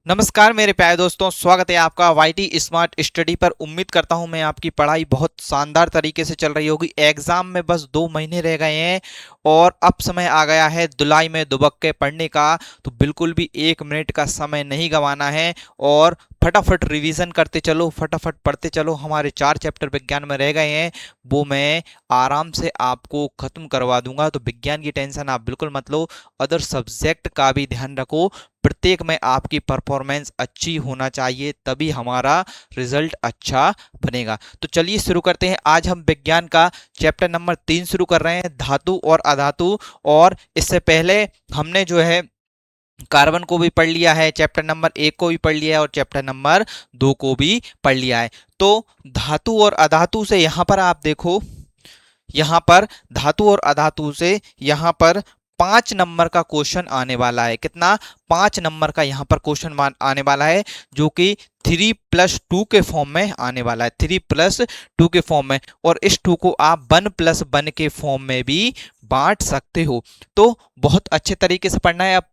नमस्कार मेरे प्यारे दोस्तों, स्वागत है आपका वाईटी स्मार्ट स्टडी पर। उम्मीद करता हूं मैं आपकी पढ़ाई बहुत शानदार तरीके से चल रही होगी। एग्जाम में बस 2 महीने रह गए हैं और अब समय आ गया है धुलाई में दुबक के पढ़ने का। तो बिल्कुल भी 1 मिनट का समय नहीं गंवाना है और फटाफट रिवीजन करते चलो, फटाफट पढ़ते चलो। हमारे 4 चैप्टर विज्ञान में रह गए हैं, वो मैं आराम से आपको खत्म करवा दूंगा। तो विज्ञान की टेंशन आप बिल्कुल मत लो, अदर सब्जेक्ट का भी ध्यान रखो। प्रत्येक में आपकी परफॉर्मेंस अच्छी होना चाहिए, तभी हमारा रिजल्ट अच्छा बनेगा। तो चलिए शुरू करते हैं। आज हम विज्ञान का चैप्टर नंबर 3 शुरू कर रहे हैं, धातु और अधातु। और इससे पहले हमने जो है कार्बन को भी पढ़ लिया है, चैप्टर नंबर 1 को भी पढ़ लिया है और चैप्टर नंबर 2 को भी पढ़ लिया है। तो धातु और अधातु से यहां पर आप देखो, यहां पर धातु और अधातु से यहां पर 5 नंबर का क्वेश्चन आने वाला है। कितना? 5 नंबर का यहां पर क्वेश्चन आने वाला है, जो कि 3+2 के फॉर्म में आने वाला है, 3+2 के फॉर्म में। और इस 2 को आप 1+1 के फॉर्म में भी बांट सकते हो। तो बहुत अच्छे तरीके से पढ़ना है। अब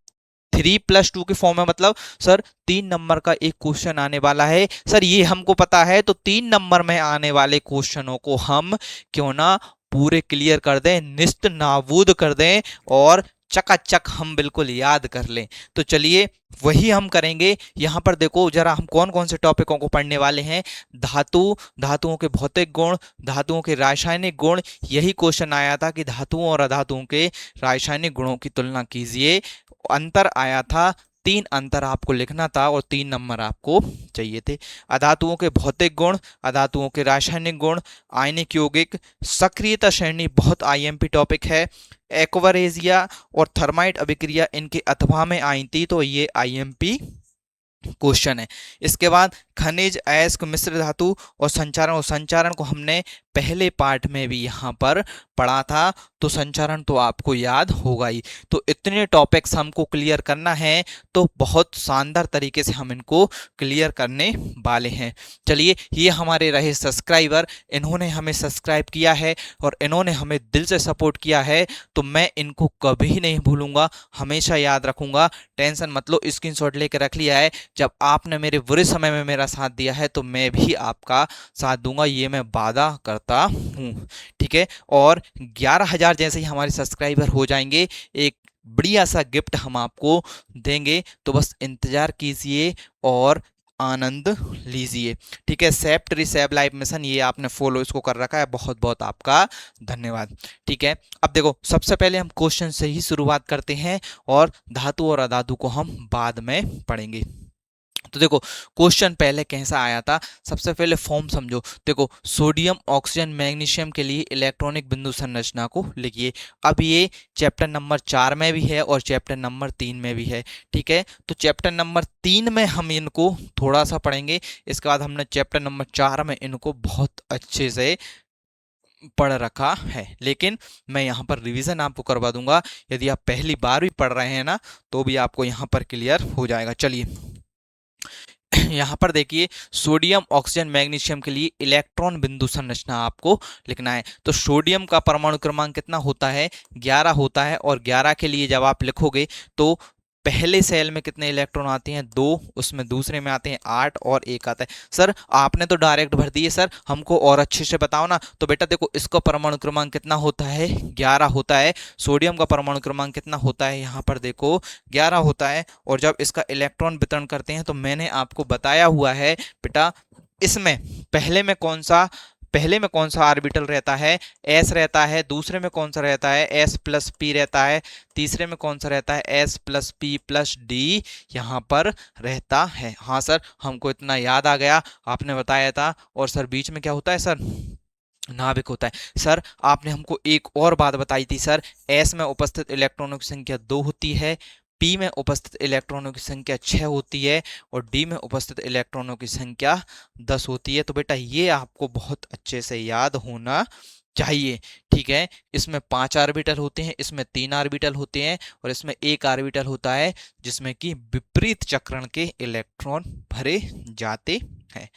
3+2 के फॉर्म में मतलब सर 3 नंबर का एक क्वेश्चन आने वाला है। सर ये हमको पता है, तो 3 नंबर में आने वाले क्वेश्चनों को हम क्यों ना पूरे क्लियर कर दें, निस्त नाबूद कर दें और चकाचक हम बिल्कुल याद कर लें। तो चलिए वही हम करेंगे। यहां पर देखो जरा, हम कौन कौन से टॉपिकों को पढ़ने वाले हैं। धातु, धातुओं के भौतिक गुण, धातुओं के रासायनिक गुण। यही क्वेश्चन आया था कि धातुओं और अधातुओं के रासायनिक गुणों की तुलना कीजिए। अंतर आया था, 3 अंतर आपको लिखना था और 3 नंबर आपको चाहिए थे। अधातुओं के भौतिक गुण, अधातुओं के रासायनिक गुण, आयनिक यौगिक, सक्रियता श्रेणी बहुत आईएमपी टॉपिक है। एक्वरेजिया और थर्माइट अभिक्रिया इनके अथवा में आई थी, तो ये आईएमपी क्वेश्चन है। इसके बाद खनिज, अयस्क, मिश्र धातु और संचारण। और संचारण को हमने पहले पार्ट में भी यहाँ पर पढ़ा था, तो संचारण तो आपको याद होगा ही। तो इतने टॉपिक्स हमको क्लियर करना है, तो बहुत शानदार तरीके से हम इनको क्लियर करने वाले हैं। चलिए, ये हमारे रहे सब्सक्राइबर, इन्होंने हमें सब्सक्राइब किया है और इन्होंने हमें दिल से सपोर्ट किया है, तो मैं इनको कभी नहीं भूलूंगा, हमेशा याद रखूंगा। टेंशन मत लो, स्क्रीनशॉट लेकर रख लिया है। जब आपने मेरे बुरे समय में मेरा साथ दिया है, तो मैं भी आपका साथ दूंगा, ये मैं वादा करता हूँ। ठीक है। और 11,000 जैसे ही हमारे सब्सक्राइबर हो जाएंगे, एक बढ़िया सा गिफ्ट हम आपको देंगे। तो बस इंतजार कीजिए और आनंद लीजिए। ठीक है। Save tree save life mission, ये आपने फॉलो इसको कर रखा है, बहुत बहुत आपका धन्यवाद। ठीक है। अब देखो, सबसे पहले हम क्वेश्चन से ही शुरुआत करते हैं और धातु और अधातु को हम बाद में पढ़ेंगे। तो देखो, क्वेश्चन पहले कैसा आया था, सबसे पहले फॉर्म समझो। देखो, सोडियम, ऑक्सीजन, मैग्नीशियम के लिए इलेक्ट्रॉनिक बिंदु संरचना को लिखिए। अब ये चैप्टर नंबर 4 में भी है और चैप्टर नंबर 3 में भी है। ठीक है। तो चैप्टर नंबर 3 में हम इनको थोड़ा सा पढ़ेंगे, इसके बाद हमने चैप्टर नंबर 4 में इनको बहुत अच्छे से पढ़ रखा है। लेकिन मैं यहाँ पर रिवीजन आपको करवा दूंगा, यदि आप पहली बार भी पढ़ रहे हैं ना, तो भी आपको यहाँ पर क्लियर हो जाएगा। चलिए यहाँ पर देखिए, सोडियम, ऑक्सीजन, मैग्नीशियम के लिए इलेक्ट्रॉन बिंदु संरचना आपको लिखना है। तो सोडियम का परमाणु क्रमांक कितना होता है? 11 होता है। और 11 के लिए जब आप लिखोगे, तो पहले सेल में कितने इलेक्ट्रॉन आते हैं? 2। उसमें दूसरे में आते हैं 8 और 1 आता है। सर आपने तो डायरेक्ट भर दिए, सर हमको और अच्छे से बताओ ना। तो बेटा देखो, इसका परमाणु क्रमांक कितना होता है? 11 होता है। सोडियम का परमाणु क्रमांक कितना होता है? यहाँ पर देखो 11 होता है। और जब इसका इलेक्ट्रॉन वितरण करते हैं, तो मैंने आपको बताया हुआ है बेटा, इसमें पहले में कौन सा ऑर्बिटल रहता है? एस रहता है। दूसरे में कौन सा रहता है? एस प्लस पी रहता है। तीसरे में कौन सा रहता है? S plus P plus D यहाँ पर रहता है। हाँ सर, हमको इतना याद आ गया, आपने बताया था। और सर बीच में क्या होता है सर? नाभिक होता है। सर आपने हमको एक और बात बताई थी सर, एस में उपस्थित इलेक्ट्रॉनों की संख्या 2 होती है, पी में उपस्थित इलेक्ट्रॉनों की संख्या 6 होती है और डी में उपस्थित इलेक्ट्रॉनों की संख्या 10 होती है। तो बेटा ये आपको बहुत अच्छे से याद होना चाहिए। ठीक है। इसमें 5 आर्बिटल होते हैं, इसमें 3 आर्बिटल होते हैं और इसमें 1 आर्बिटल होता है जिसमें कि विपरीत चक्रण के इलेक्ट्रॉन भरे जाते हैं।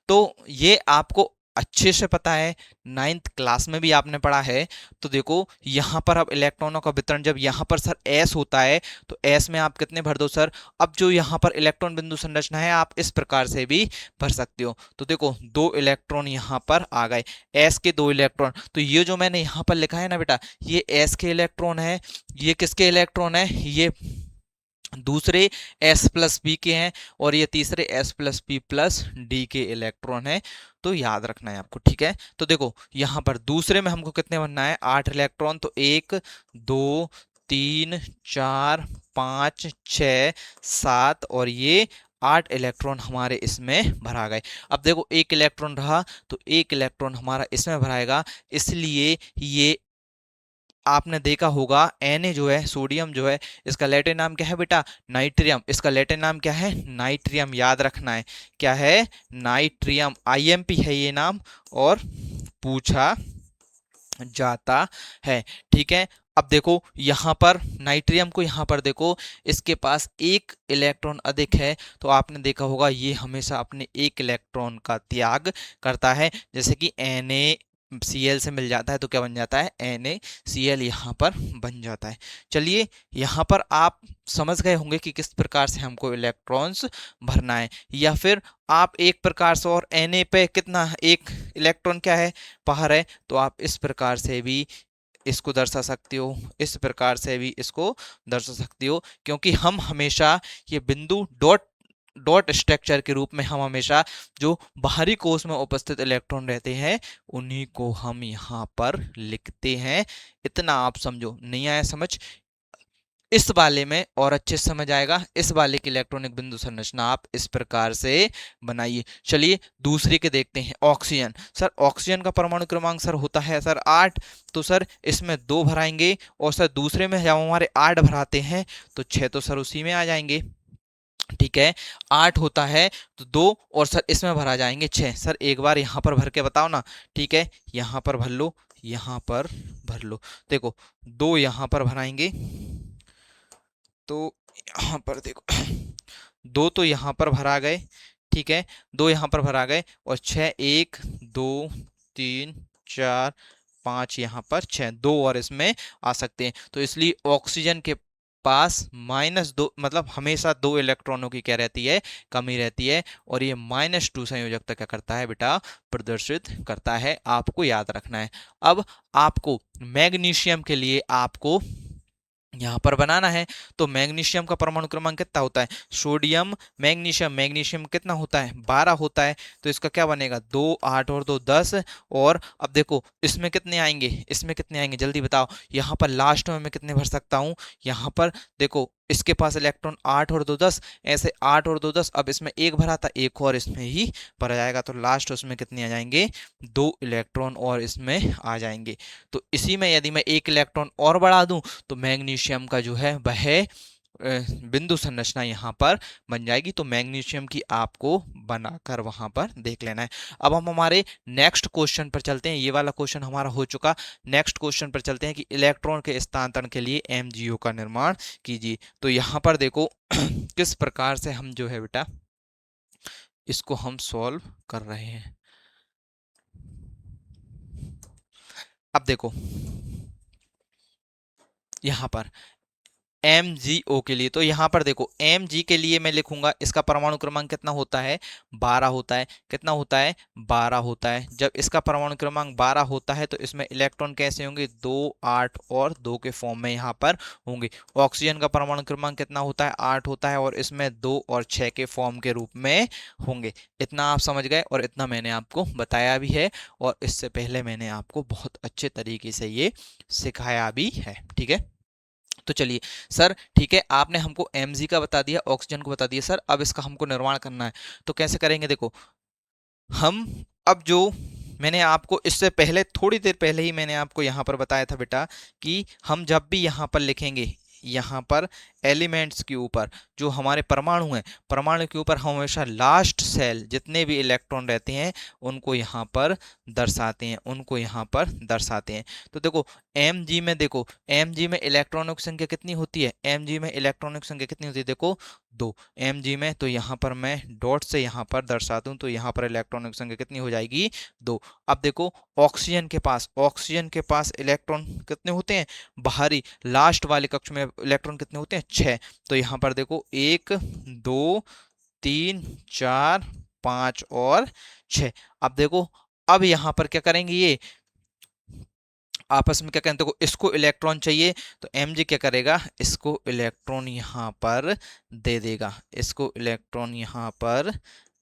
तो ये आपको अच्छे से पता है, 9th क्लास में भी आपने पढ़ा है। तो देखो यहाँ पर अब इलेक्ट्रॉनों का वितरण, जब यहाँ पर सर एस होता है तो एस में आप कितने भर दो सर। अब जो यहाँ पर इलेक्ट्रॉन बिंदु संरचना है आप इस प्रकार से भी भर सकते हो। तो देखो 2 इलेक्ट्रॉन यहाँ पर आ गए, एस के 2 इलेक्ट्रॉन। तो ये जो मैंने यहाँ पर लिखा है ना बेटा, ये एस के इलेक्ट्रॉन है, ये किसके इलेक्ट्रॉन है, ये दूसरे एस प्लस बी के हैं, और ये तीसरे S plus P plus D के इलेक्ट्रॉन है। तो याद रखना है आपको, ठीक है। तो देखो यहाँ पर दूसरे में हमको कितने बनना है, 8 इलेक्ट्रॉन। तो 1 2 3 4 5 6 7 और ये 8 इलेक्ट्रॉन हमारे इसमें भरा गए। अब देखो 1 इलेक्ट्रॉन रहा, तो 1 इलेक्ट्रॉन हमारा इसमें भराएगा, इसलिए ये आपने देखा होगा Na जो है, सोडियम जो है, इसका लैटिन नाम क्या है बेटा, नाइट्रियम। इसका लैटिन नाम क्या है, नाइट्रियम। याद रखना है, क्या है, नाइट्रियम। IMP है ये नाम, और पूछा जाता है, ठीक है। अब देखो यहाँ पर नाइट्रियम को, यहाँ पर देखो इसके पास 1 इलेक्ट्रॉन अधिक है, तो आपने देखा होगा ये हमेशा अपने 1 इलेक्ट्रॉन का त्याग करता है। जैसे कि NaCl से मिल जाता है तो क्या बन जाता है, NaCl यहाँ पर बन जाता है। चलिए यहाँ पर आप समझ गए होंगे कि किस प्रकार से हमको इलेक्ट्रॉन्स भरना है। या फिर आप एक प्रकार से, और Na पे कितना, 1 इलेक्ट्रॉन क्या है, बाहर है, तो आप इस प्रकार से भी इसको दर्शा सकते हो, इस प्रकार से भी इसको दर्शा सकते हो। क्योंकि हम हमेशा ये बिंदु डॉट डॉट स्ट्रक्चर के रूप में, हम हमेशा जो बाहरी कोश में उपस्थित इलेक्ट्रॉन रहते हैं उन्हीं को हम यहाँ पर लिखते हैं। इतना आप समझो, नहीं आया समझ, इस वाले में और अच्छे से समझ आएगा। इस वाले की इलेक्ट्रॉनिक बिंदु संरचना आप इस प्रकार से बनाइए। चलिए दूसरे के देखते हैं, ऑक्सीजन। सर ऑक्सीजन का परमाणु क्रमांक सर होता है सर 8, तो सर इसमें 2 भराएंगे, और सर दूसरे में जब हमारे 8 भराते हैं तो 6 तो सर उसी में आ जाएंगे, ठीक है। 8 होता है तो 2, और सर इसमें भरा जाएंगे 6। सर एक बार यहाँ पर भर के बताओ ना, ठीक है, यहाँ पर भर लो, यहाँ पर भर लो। देखो 2 यहाँ पर भराएंगे, तो यहाँ पर देखो 2 तो यहाँ पर भरा गए, ठीक है, 2 यहाँ पर भरा गए, और 6, 1 2 3 4 5 यहाँ पर 6, 2 और इसमें आ सकते हैं। तो इसलिए ऑक्सीजन के पास -2, मतलब हमेशा 2 इलेक्ट्रॉनों की क्या रहती है, कमी रहती है। और ये -2 संयोजकता क्या करता है बेटा, प्रदर्शित करता है, आपको याद रखना है। अब आपको मैग्नीशियम के लिए आपको यहाँ पर बनाना है, तो मैग्नीशियम का परमाणु क्रमांक कितना होता है, सोडियम मैग्नीशियम, मैग्नीशियम कितना होता है, 12 होता है। तो इसका क्या बनेगा, 2 8 और 2 10। और अब देखो इसमें कितने आएंगे, इसमें कितने आएंगे, जल्दी बताओ। यहाँ पर लास्ट में मैं कितने भर सकता हूँ, यहाँ पर देखो इसके पास इलेक्ट्रॉन 8 और 2 10, ऐसे 8 और 2 10। अब इसमें 1 भरा था, 1 और इसमें ही भरा जाएगा, तो लास्ट उसमें कितने आ जाएंगे, 2 इलेक्ट्रॉन और इसमें आ जाएंगे। तो इसी में यदि मैं 1 इलेक्ट्रॉन और बढ़ा दूं तो मैग्नीशियम का जो है वह बिंदु संरचना यहाँ पर बन जाएगी। तो मैग्नीशियम की आपको बनाकर वहां पर देख लेना है। अब हम हमारे नेक्स्ट क्वेश्चन पर चलते हैं, ये वाला क्वेश्चन हमारा हो चुका। नेक्स्ट क्वेश्चन पर चलते हैं कि इलेक्ट्रॉन के स्थानांतरण के लिए MgO का निर्माण कीजिए। तो यहाँ पर देखो किस प्रकार से हम जो है बेटा इसको हम सॉल्व कर रहे हैं। अब देखो यहाँ पर MgO के लिए, तो यहाँ पर देखो Mg के लिए मैं लिखूंगा, इसका परमाणु क्रमांक कितना होता है, 12 होता है। कितना होता है, 12 होता है। जब इसका परमाणु क्रमांक 12 होता है तो इसमें इलेक्ट्रॉन कैसे होंगे, 2 8 और 2 के फॉर्म में यहाँ पर होंगे। ऑक्सीजन का परमाणु क्रमांक कितना होता है, 8 होता है, और इसमें 2 और 6 के फॉर्म के रूप में होंगे। इतना आप समझ गए, और इतना मैंने आपको बताया भी है, और इससे पहले मैंने आपको बहुत अच्छे तरीके से ये सिखाया भी है, ठीक है। तो चलिए सर, ठीक है, आपने हमको Mg का बता दिया, ऑक्सीजन को बता दिया सर, अब इसका हमको निर्माण करना है। तो कैसे करेंगे, देखो हम अब जो मैंने आपको इससे पहले, थोड़ी देर पहले ही मैंने आपको यहाँ पर बताया था बेटा कि हम जब भी यहाँ पर लिखेंगे, यहाँ पर एलिमेंट्स के ऊपर, जो हमारे परमाणु हैं, परमाणु के ऊपर हम हमेशा लास्ट सेल जितने भी इलेक्ट्रॉन रहते हैं उनको यहाँ पर दर्शाते हैं, उनको यहाँ पर दर्शाते हैं। तो देखो mg में, देखो mg में इलेक्ट्रॉनों की संख्या कितनी होती है, mg में इलेक्ट्रॉनों की संख्या कितनी होती है, देखो 2 mg में। तो यहाँ पर मैं डॉट से यहाँ पर दर्शा दूं तो यहाँ पर इलेक्ट्रॉनों की संख्या कितनी हो जाएगी, 2। अब देखो ऑक्सीजन के पास, ऑक्सीजन के पास इलेक्ट्रॉन कितने होते हैं, बाहरी लास्ट वाले कक्ष में इलेक्ट्रॉन कितने होते हैं, 6। तो यहाँ पर देखो 1 2 3 4 5 और 6। अब देखो, अब यहाँ पर क्या करेंगे, ये आपस में क्या करें, देखो इसको इलेक्ट्रॉन चाहिए तो mg क्या करेगा, इसको इलेक्ट्रॉन यहाँ पर दे देगा, इसको इलेक्ट्रॉन यहाँ पर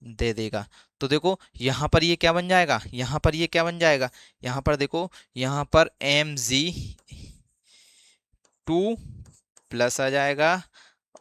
दे देगा। तो देखो यहाँ पर ये क्या बन जाएगा, यहाँ पर ये क्या बन जाएगा, यहाँ पर देखो, यहाँ पर Mg2 प्लस आ जाएगा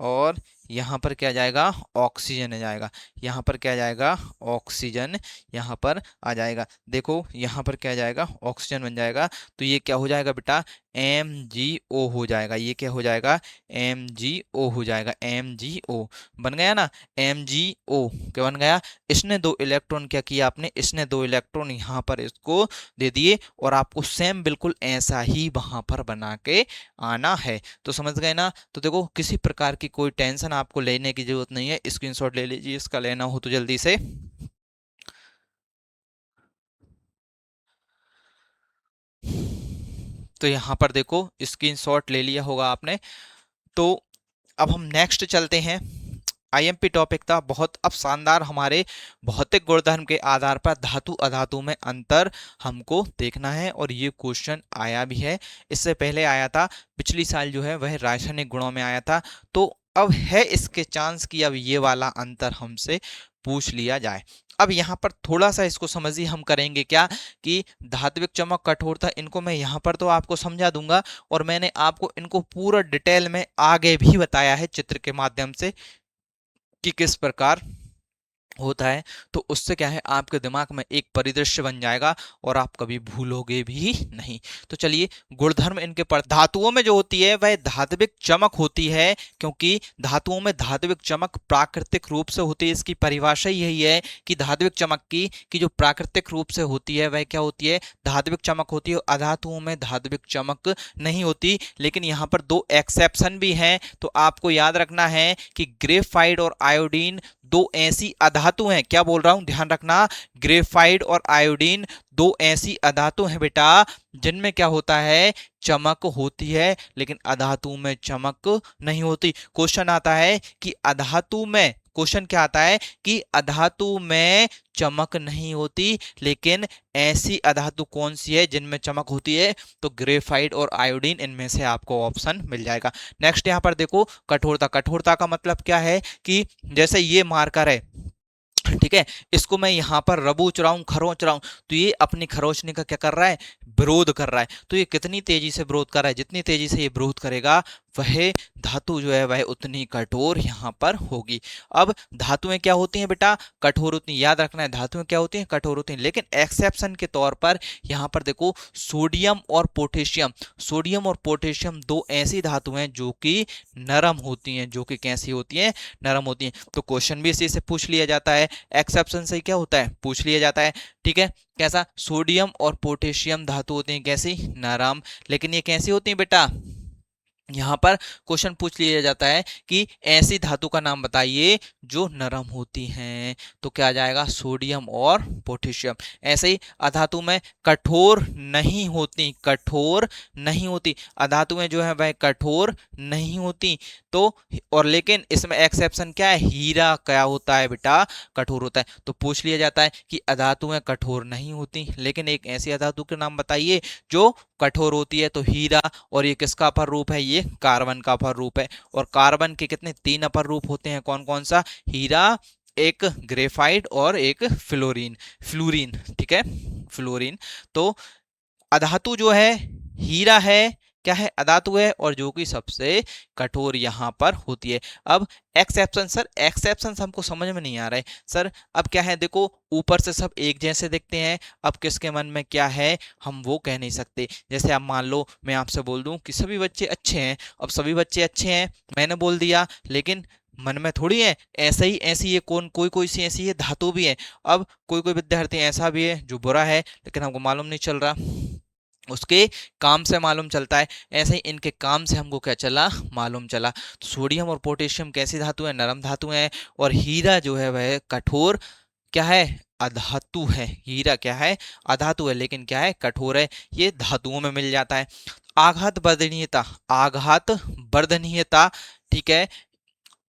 और यहाँ पर क्या जाएगा, ऑक्सीजन आ जाएगा, यहाँ पर क्या जाएगा, ऑक्सीजन यहाँ पर आ जाएगा। देखो यहाँ पर क्या जाएगा, ऑक्सीजन बन जाएगा। तो ये क्या हो जाएगा बेटा, MgO हो जाएगा, ये क्या हो जाएगा, MgO हो जाएगा, MgO बन गया ना, MgO क्या बन गया। इसने 2 इलेक्ट्रॉन क्या किया आपने, इसने 2 इलेक्ट्रॉन यहाँ पर इसको दे दिए और आपको सेम बिल्कुल ऐसा ही वहां पर बना के आना है। तो समझ गए ना। तो देखो किसी प्रकार की कोई टेंशन आपको लेने की जरूरत नहीं है, स्क्रीनशॉट ले लीजिए, इसका लेना हो तो जल्दी से। तो यहाँ पर देखो स्क्रीनशॉट ले लिया होगा आपने। तो अब हम नेक्स्ट चलते हैं। आईएमपी टॉपिक था बहुत अब शानदार, हमारे भौतिक गुणधर्म के आधार पर धातु अधातु में अंतर हमको देखना है और ये क्वेश्चन आया भी है, इससे पहले आया था, पिछली साल जो है वह रासायनिक गुणों में आया था। तो अब है इसके चांस कि अब ये वाला अंतर हमसे पूछ लिया जाए। अब यहाँ पर थोड़ा सा इसको समझिए, हम करेंगे क्या कि धात्विक चमक, कठोरता, इनको मैं यहाँ पर तो आपको समझा दूंगा और मैंने आपको इनको पूरा डिटेल में आगे भी बताया है चित्र के माध्यम से कि किस प्रकार होता है। तो उससे क्या है, आपके दिमाग में एक परिदृश्य बन जाएगा और आप कभी भूलोगे भी नहीं। तो चलिए, गुणधर्म इनके पर धातुओं में जो होती है वह धात्विक चमक होती है, क्योंकि धातुओं में धात्विक चमक प्राकृतिक रूप से होती है। इसकी परिभाषा यही है कि धात्विक चमक की जो प्राकृतिक रूप से होती है वह क्या होती है, धात्विक चमक होती है। अधातुओं में धात्विक चमक नहीं होती, लेकिन यहाँ पर 2 एक्सेप्शन भी हैं। तो आपको याद रखना है कि ग्रेफाइट और आयोडीन 2 ऐसी अधातु हैं, क्या बोल रहा हूं ध्यान रखना, ग्रेफाइट और आयोडीन 2 ऐसी अधातु हैं बेटा जिनमें क्या होता है, चमक होती है, लेकिन अधातु में चमक नहीं होती। क्वेश्चन आता है कि अधातु में, क्वेश्चन क्या आता है कि अधातु में चमक नहीं होती, लेकिन ऐसी अधातु कौन सी है जिनमें चमक होती है, तो ग्रेफाइट और आयोडीन, इनमें से आपको ऑप्शन मिल जाएगा। नेक्स्ट यहां पर देखो कठोरता, कठोरता का मतलब क्या है कि जैसे ये मार्कर है, ठीक है, इसको मैं यहां पर रबूच रहा हूं, खरोच रहा हूं, तो ये अपनी खरोचने का क्या कर रहा है, विरोध कर रहा है। तो ये कितनी तेजी से विरोध कर रहा है, जितनी तेजी से ये विरोध करेगा वह धातु जो है वह उतनी कठोर यहां पर होगी। अब धातुएं क्या होती हैं बेटा, कठोर होती हैं, याद रखना है धातुएं क्या होती हैं, कठोर होती हैं। लेकिन एक्सेप्शन के तौर पर यहां पर देखो सोडियम और पोटेशियम, सोडियम और पोटेशियम 2 ऐसी धातुएं जो कि नरम होती हैं, जो कि कैसी होती हैं, नरम होती हैं। तो क्वेश्चन भी इसी से पूछ लिया जाता है, एक्सेप्शन से क्या होता है, पूछ लिया जाता है। ठीक है, कैसा, सोडियम और पोटेशियम धातु होती हैं कैसी, नरम, लेकिन ये कैसी होती हैं बेटा, यहां पर क्वेश्चन पूछ लिया जाता है कि ऐसी धातु का नाम बताइए जो नरम होती हैं, तो क्या आ जाएगा, सोडियम और पोटेशियम। ऐसे ही अधातु में कठोर नहीं होती, कठोर नहीं होती, अधातुएं जो है वह कठोर नहीं होती। तो और लेकिन इसमें एक्सेप्शन क्या है, हीरा क्या होता है बेटा, कठोर होता है। तो पूछ लिया जाता है कि अधातुएं कठोर नहीं होती, लेकिन एक ऐसी अधातु के नाम बताइए जो कठोर होती है, तो हीरा। और ये किसका अपर रूप है, ये कार्बन का अपर रूप है। और कार्बन के कितने, 3 अपर रूप होते हैं, कौन कौन सा, हीरा, एक ग्रेफाइट और एक फ्लोरीन, फ्लोरीन, ठीक है, फ्लोरीन। तो अधातु जो है हीरा है, क्या है, अधातु है, और जो कि सबसे कठोर यहाँ पर होती है। अब एक्सेप्शन सर, एक्सेप्शन हमको समझ में नहीं आ रहा है सर। अब क्या है, देखो ऊपर से सब एक जैसे दिखते हैं, अब किसके मन में क्या है हम वो कह नहीं सकते। जैसे अब मान लो मैं आपसे बोल दूं कि सभी बच्चे अच्छे हैं, अब सभी बच्चे अच्छे हैं मैंने बोल दिया, लेकिन मन में थोड़ी है ऐसा ही, ऐसी है कौन, कोई कोई सी ऐसी है धातु भी है। अब कोई कोई विद्यार्थी ऐसा भी है जो बुरा है, लेकिन हमको मालूम नहीं चल रहा, उसके काम से मालूम चलता है। ऐसे ही इनके काम से हमको क्या चला, मालूम चला। तो सोडियम और पोटेशियम कैसी धातु है, नरम धातु है, और हीरा जो है वह कठोर क्या है, अधातु है। हीरा क्या है, अधातु है, लेकिन क्या है, कठोर है, ये धातुओं में मिल जाता है। आघात वर्धनीयता, आघात वर्धनीयता, ठीक है।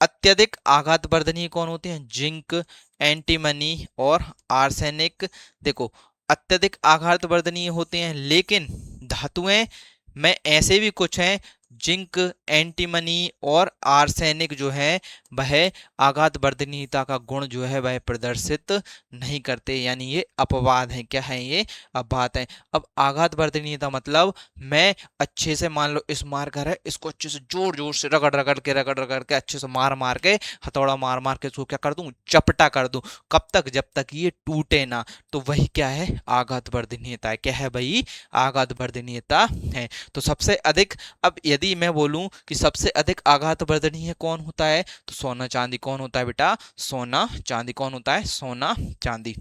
अत्यधिक आघात वर्धनीय कौन होते हैं, जिंक, एंटीमनी और आर्सेनिक। देखो अत्यधिक आघात वर्धनीय होते हैं, लेकिन धातुएं में ऐसे भी कुछ हैं, जिंक, एंटीमनी और आर्सेनिक जो है वह आघात वर्धनीयता का गुण जो है वह प्रदर्शित नहीं करते, यानी ये अपवाद है। क्या है ये, अपवाद है। अब आघात वर्धनीयता मतलब मैं अच्छे से, मान लो इस मार्कर है, इसको अच्छे से जोर जोर से रगड़ रगड़ के अच्छे से मार मार के, हथौड़ा मार मार के इसको क्या कर दूं, चपटा कर दूं। कब तक, जब तक ये टूटे ना। तो वही क्या है, आघात वर्धनीयता है। क्या है भाई, आघात वर्धनीयता है। तो सबसे अधिक, अब यदि मैं बोलूं कि सबसे अधिक आघात वर्धनीय कौन होता है, तो सोना चांदी। कौन होता है बेटा, सोना चांदी। कौन होता है, सोना चांदी,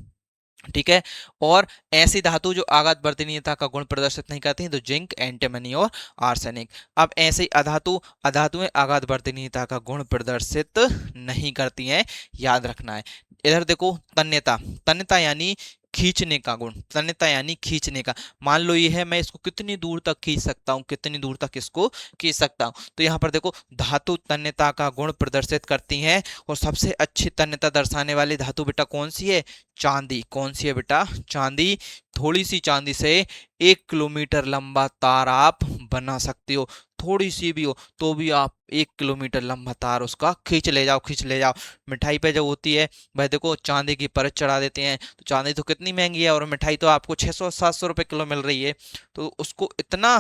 ठीक है। और ऐसी धातु जो आघात वर्धनीयता का गुण प्रदर्शित नहीं करती तो जिंक, एंटीमनी और आर्सेनिक। अब ऐसे ही अधातु, अधातुएं आघात वर्धनीयता का गुण प्रदर्शित नहीं करती हैं, याद रखना है। इधर देखो तन्यता, तन्यता यानी खींचने का गुण, तन्यता यानी खींचने का। मान लो ये है, मैं इसको कितनी दूर तक खींच सकता हूँ, कितनी दूर तक इसको खींच सकता हूँ। तो यहाँ पर देखो धातु तन्यता का गुण प्रदर्शित करती हैं, और सबसे अच्छी तन्यता दर्शाने वाली धातु बेटा कौन सी है, चांदी। कौन सी है बेटा, चांदी। थोड़ी सी चांदी से 1 किलोमीटर लंबा तार आप बना सकते हो, थोड़ी सी भी हो तो भी आप 1 किलोमीटर लंबा तार उसका खींच ले जाओ, खींच ले जाओ। मिठाई पे जो होती है भाई, देखो चांदी की परत चढ़ा देते हैं, तो चांदी तो कितनी महंगी है, और मिठाई तो आपको 600-700 रुपए किलो मिल रही है। तो उसको इतना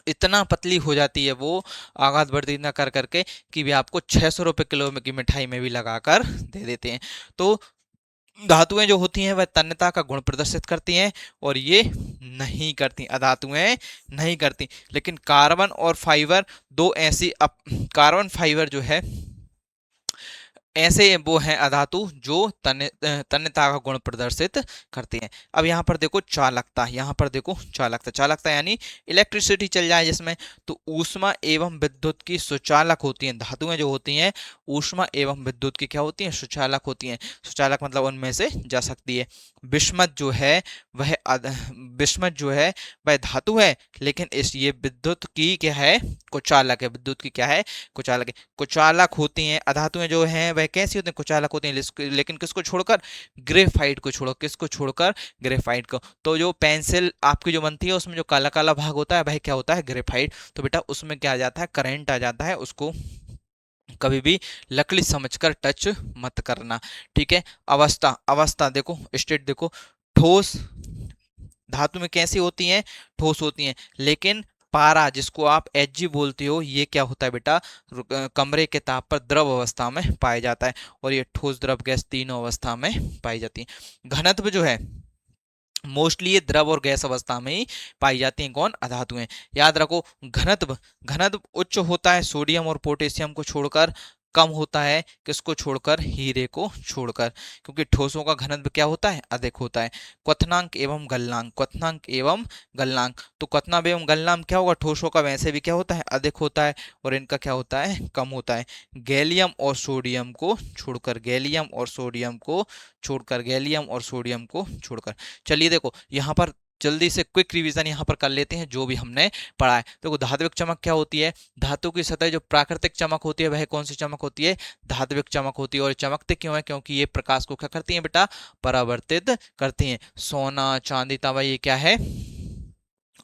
इतना पतली हो जाती है वो, आघात वर्धनीयता कर करके, कि भी आपको 600 रुपए किलो में की मिठाई में भी लगाकर दे देते हैं। तो धातुएं जो होती हैं वह तन्यता का गुण प्रदर्शित करती हैं, और ये नहीं करती, अधातुएं नहीं करती। लेकिन कार्बन और फाइबर दो ऐसी कार्बन फाइबर जो है ऐसे वो हैं अधातु जो तन्यता का गुण प्रदर्शित करते हैं। अब यहाँ पर देखो चालकता, यहाँ पर देखो चालकता, चालकता यानी इलेक्ट्रिसिटी चल जाए जिसमें, तो ऊष्मा एवं विद्युत की सुचालक होती हैं। धातुएं जो होती हैं ऊष्मा एवं विद्युत की क्या होती हैं, सुचालक होती हैं। सुचालक मतलब उनमें से जा सकती है। बिस्मथ जो है वह बिस्मथ जो है वह धातु है, लेकिन इस ये विद्युत की क्या है, कुचालक है। विद्युत की क्या है, कुचालक है। कुचालक होती हैं अधातुएं जो हैं वह कैसी होती हैं, कुचालक होती हैं, लेकिन किसको छोड़कर, ग्रेफाइट को छोड़ो, किसको छोड़कर, ग्रेफाइट को। तो जो पेंसिल आपकी जो बनती है उसमें जो काला काला भाग होता है वह क्या होता है, ग्रेफाइट। तो बेटा उसमें क्या आ जाता है, करंट आ जाता है, उसको कभी भी लकड़ी समझकर टच मत करना, ठीक है। अवस्था, अवस्था देखो, स्टेट देखो, ठोस धातु में कैसी होती हैं, ठोस होती हैं, लेकिन पारा जिसको आप Hg बोलते हो ये क्या होता है बेटा, कमरे के ताप पर द्रव अवस्था में पाया जाता है, और ये ठोस, द्रव, गैस तीनों अवस्था में पाई जाती है। घनत्व जो है मोस्टली ये द्रव और गैस अवस्था में ही पाई जाती हैं, कौन, अधातुएं। याद रखो घनत्व, घनत्व उच्च होता है सोडियम और पोटेशियम को छोड़कर, कम होता है किसको छोड़कर, हीरे को छोड़कर, क्योंकि ठोसों का घनत्व क्या होता है, अधिक होता है। क्वथनांक एवं गलनांक, क्वथनांक एवं गलनांक, तो क्वथनांक एवं गलनांक क्या होगा, ठोसों का वैसे भी क्या होता है, अधिक होता है, और इनका क्या होता है, कम होता है। गैलियम और सोडियम को छोड़कर, गैलियम और सोडियम को छोड़कर, गैलियम और सोडियम को छोड़कर। चलिए देखो यहाँ पर जल्दी से क्विक रिवीजन यहाँ पर कर लेते हैं जो भी हमने पढ़ा है। देखो धात्विक चमक क्या होती है, धातु की सतह जो प्राकृतिक चमक होती है वह कौन सी चमक होती है, धात्विक चमक होती है। और चमकते क्यों है, क्योंकि ये प्रकाश को क्या करती है बेटा, परावर्तित करती हैं। सोना, चांदी, तांबा ये क्या है,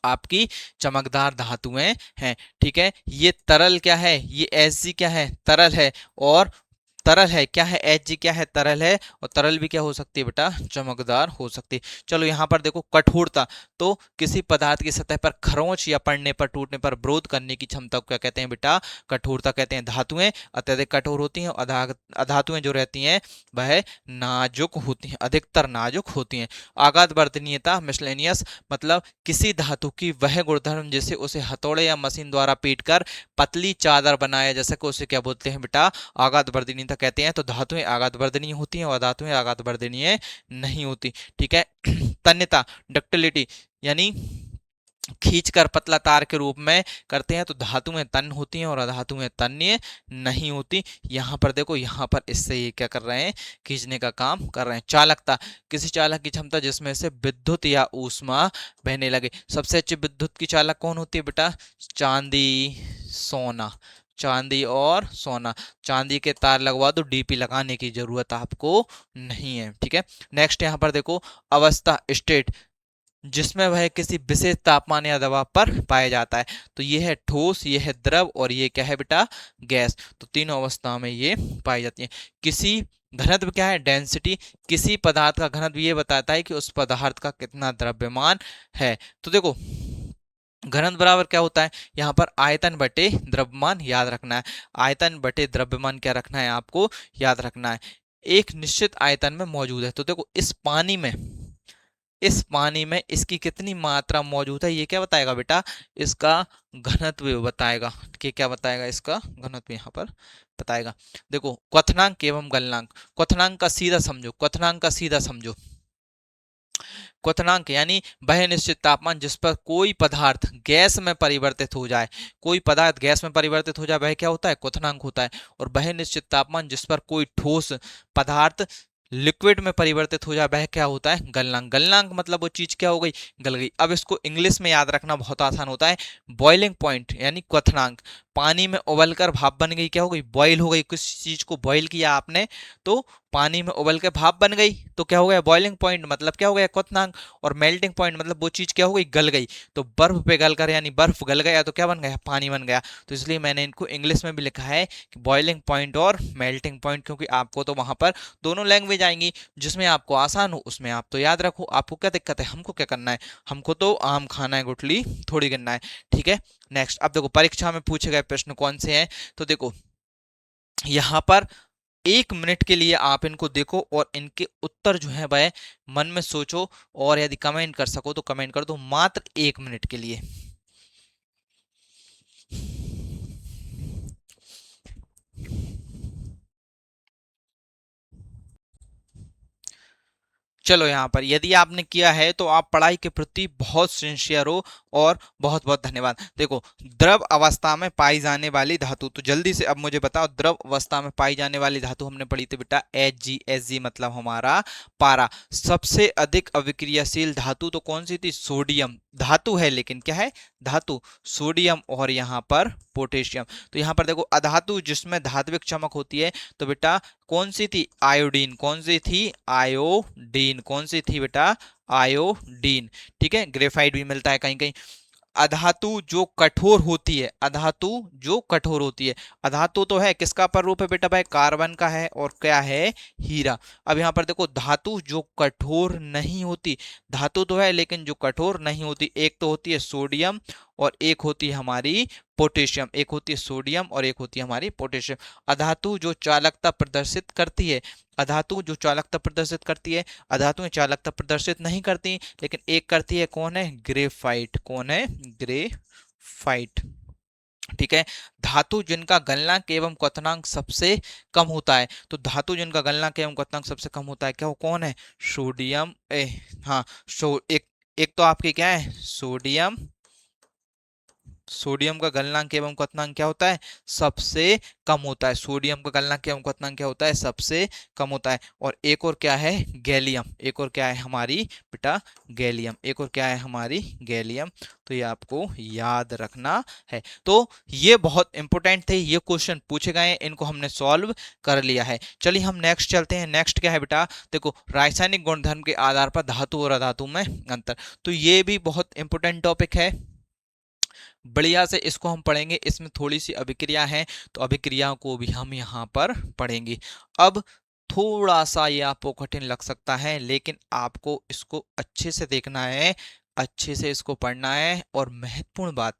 आपकी चमकदार धातुएं हैं, ठीक है। ये तरल क्या है, ये Hg क्या है, तरल है, और तरल है, क्या है Hg, क्या है तरल है, और तरल भी क्या हो सकती है बेटा, चमकदार हो सकती है। चलो यहाँ पर देखो कठोरता, तो किसी पदार्थ की सतह पर खरोंच या पड़ने पर, टूटने पर विरोध करने की क्षमता को क्या कहते हैं बेटा, कठोरता कहते हैं। धातुएं अत्यधिक कठोर होती हैं, और अधातुएं जो रहती हैं वह नाजुक होती हैं, अधिकतर नाजुक होती हैं। आघात वर्धनीयता मिसलेनियस, मतलब किसी धातु की वह गुणधर्म जिसे उसे हथौड़े या मशीन द्वारा पीटकर पतली चादर बनाया जा सके, उसे क्या बोलते हैं बेटा, आघात वर्धनीयता कहते हैं। तो धातुएं आघात वर्धनीय होती हैं और धातुएं आघात वर्धनीय नहीं होती। ठीक है। तन्यता डक्टिलिटी, यानी खींचकर पतला तार के रूप में करते हैं, तो धातुएं तन्य होती हैं और अधातुएं तन्य नहीं होती। यहां पर देखो, यहां पर इससे ये क्या कर रहे हैं, खींचने का काम कर रहे हैं। चालकता, किसी चालक की क्षमता जिसमें से विद्युत या ऊष्मा बहने लगे। सबसे अच्छी विद्युत की चालक कौन होती है बेटा, चांदी, सोना, चांदी और सोना। चांदी के तार लगवा दो, डीपी लगाने की जरूरत आपको नहीं है। ठीक है। नेक्स्ट यहां पर देखो, अवस्था स्टेट, जिसमें वह किसी विशेष तापमान या दबाव पर पाया जाता है। तो ये है ठोस, ये है द्रव, और ये क्या है बेटा, गैस। तो तीनों अवस्थाओं में ये पाई जाती है। किसी घनत्व क्या है, डेंसिटी, किसी पदार्थ का घनत्व ये बताता है कि उस पदार्थ का कितना द्रव्यमान है। तो देखो घनत्व बराबर क्या होता है, यहाँ पर आयतन बटे द्रव्यमान याद रखना है। आयतन बटे द्रव्यमान क्या रखना है, आपको याद रखना है। एक निश्चित आयतन में मौजूद है, तो देखो इस पानी में इसकी कितनी मात्रा मौजूद है, ये क्या बताएगा बेटा, इसका घनत्व बताएगा। कि क्या बताएगा, इसका घनत्व यहाँ पर बताएगा। देखो क्वथनांक एवं गलनांक, क्वथनांक का सीधा समझो, क्वथनांक का सीधा समझो। क्वथनांक यानी वह निश्चित तापमान जिस पर कोई पदार्थ गैस में परिवर्तित हो जाए, कोई पदार्थ गैस में परिवर्तित हो जाए वह क्या होता है, क्वथनांक होता है। और वह निश्चित तापमान जिस पर कोई ठोस पदार्थ लिक्विड में परिवर्तित हो जाए वह क्या होता है, गलनांक। गलनांक मतलब वो चीज क्या हो गई, गल गई। अब इसको इंग्लिश में याद रखना बहुत आसान होता है। बॉइलिंग पॉइंट यानी क्वथनांक, पानी में उबलकर भाप बन गई, क्या हो गई, बॉयल हो गई। किसी चीज को बॉयल किया आपने, तो पानी में उबल के भाप बन गई, तो क्या हो गया, बॉइलिंग पॉइंट, मतलब क्या हो गया, क्वथनांक। और मेल्टिंग पॉइंट मतलब वो चीज क्या हो गई, गल गई। तो बर्फ पे गल कर, यानी बर्फ गल गया तो क्या बन गया, पानी बन गया। तो इसलिए मैंने इनको इंग्लिश में भी लिखा है कि बॉइलिंग पॉइंट और मेल्टिंग पॉइंट, क्योंकि आपको तो वहां पर दोनों लैंग्वेज आएंगी, जिसमें आपको आसान हो उसमें आप तो याद रखो। आपको क्या दिक्कत है, हमको क्या करना है, हमको तो आम खाना है, गुठली थोड़ी गिनना है। ठीक है। नेक्स्ट, अब देखो परीक्षा में पूछे गए प्रश्न कौन से हैं। तो देखो यहां पर 1 मिनट के लिए आप इनको देखो और इनके उत्तर जो है वह मन में सोचो, और यदि कमेंट कर सको तो कमेंट कर दो, मात्र 1 मिनट के लिए। चलो यहाँ पर यदि आपने किया है तो आप पढ़ाई के प्रति बहुत सिंसियर हो, और बहुत बहुत धन्यवाद। देखो द्रव अवस्था में पाई जाने वाली धातु, तो जल्दी से अब मुझे बताओ, द्रव अवस्था में पाई जाने वाली धातु हमने पढ़ी थी बेटा Hg, Hg मतलब हमारा पारा। सबसे अधिक अविक्रियाशील धातु तो कौन सी थी, सोडियम। धातु है लेकिन क्या है, धातु, सोडियम और यहाँ पर पोटेशियम। तो यहाँ पर देखो अधातु जिसमें धात्विक चमक होती है, तो बेटा कौन सी थी, आयोडीन। कौन सी थी, आयोडीन। कौन सी थी बेटा, आयोडीन। ठीक है। ग्रेफाइट भी मिलता है कहीं कहीं। अधातु जो कठोर होती है, अधातु जो कठोर होती है, अधातु तो है किसका पर रूप है बेटा भाई, कार्बन का है, और क्या है, हीरा। अब यहां पर देखो धातु जो कठोर नहीं होती, धातु तो है लेकिन जो कठोर नहीं होती, एक तो होती है सोडियम और एक होती है हमारी पोटेशियम। एक होती है सोडियम और एक होती है हमारी पोटेशियम। अधातु जो चालकता प्रदर्शित करती है, अधातु जो चालकता प्रदर्शित करती है, अधातुएं चालकता प्रदर्शित नहीं करती, लेकिन एक करती है, कौन है, ग्रेफाइट। कौन है, ग्रेफाइट। ठीक है। धातु जिनका गलनांक एवं क्वथनांक सबसे कम होता है, तो धातु जिनका गलनांक एवं क्वथनांक सबसे कम होता है, क्या वो कौन है, सोडियम। हाँ, एक एक तो आपके क्या है, सोडियम। सोडियम का गलनांक एवं क्वथनांक क्या होता है, सबसे कम होता है। सोडियम का गलनांक एवं क्वथनांक क्या होता है, सबसे कम होता है। और एक और क्या है, गैलियम। एक और क्या है हमारी बेटा, गैलियम। एक और क्या है हमारी, गैलियम। तो ये आपको याद रखना है। तो ये बहुत इंपॉर्टेंट थे, ये क्वेश्चन पूछे गए हैं, इनको हमने सॉल्व कर लिया है। चलिए हम नेक्स्ट चलते हैं। नेक्स्ट क्या है बेटा, देखो रासायनिक गुणधर्म के आधार पर धातु और अधातु में अंतर। तो ये भी बहुत इंपॉर्टेंट टॉपिक है, बढ़िया से इसको हम पढ़ेंगे। इसमें थोड़ी सी अभिक्रिया है, तो अभिक्रिया को भी हम यहाँ पर पढ़ेंगे। अब थोड़ा सा ये आपको कठिन लग सकता है, लेकिन आपको इसको अच्छे से देखना है, अच्छे से इसको पढ़ना है, और महत्वपूर्ण बात,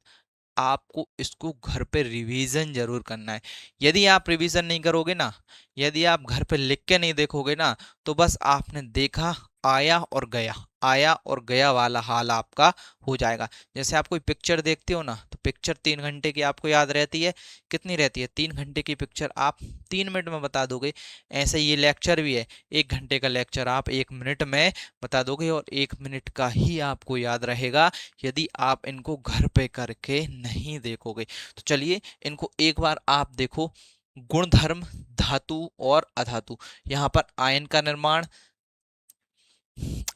आपको इसको घर पे रिवीजन जरूर करना है। यदि आप रिवीजन नहीं करोगे ना, यदि आप घर पे लिख के नहीं देखोगे ना, तो बस आपने देखा, आया और गया, आया और गया वाला हाल आपका हो जाएगा। जैसे आप कोई पिक्चर देखते हो ना, तो पिक्चर 3 घंटे की आपको याद रहती है, कितनी रहती है? 3 घंटे की पिक्चर आप 3 मिनट में बता दोगे। ऐसे ये लेक्चर भी है, 1 घंटे का लेक्चर आप 1 मिनट में बता दोगे, और 1 मिनट का ही आपको याद रहेगा, यदि आप इनको घर पे करके नहीं देखोगे। तो चलिए इनको एक बार आप देखो। गुणधर्म, धातु और अधातु। यहाँ पर आयन का निर्माण,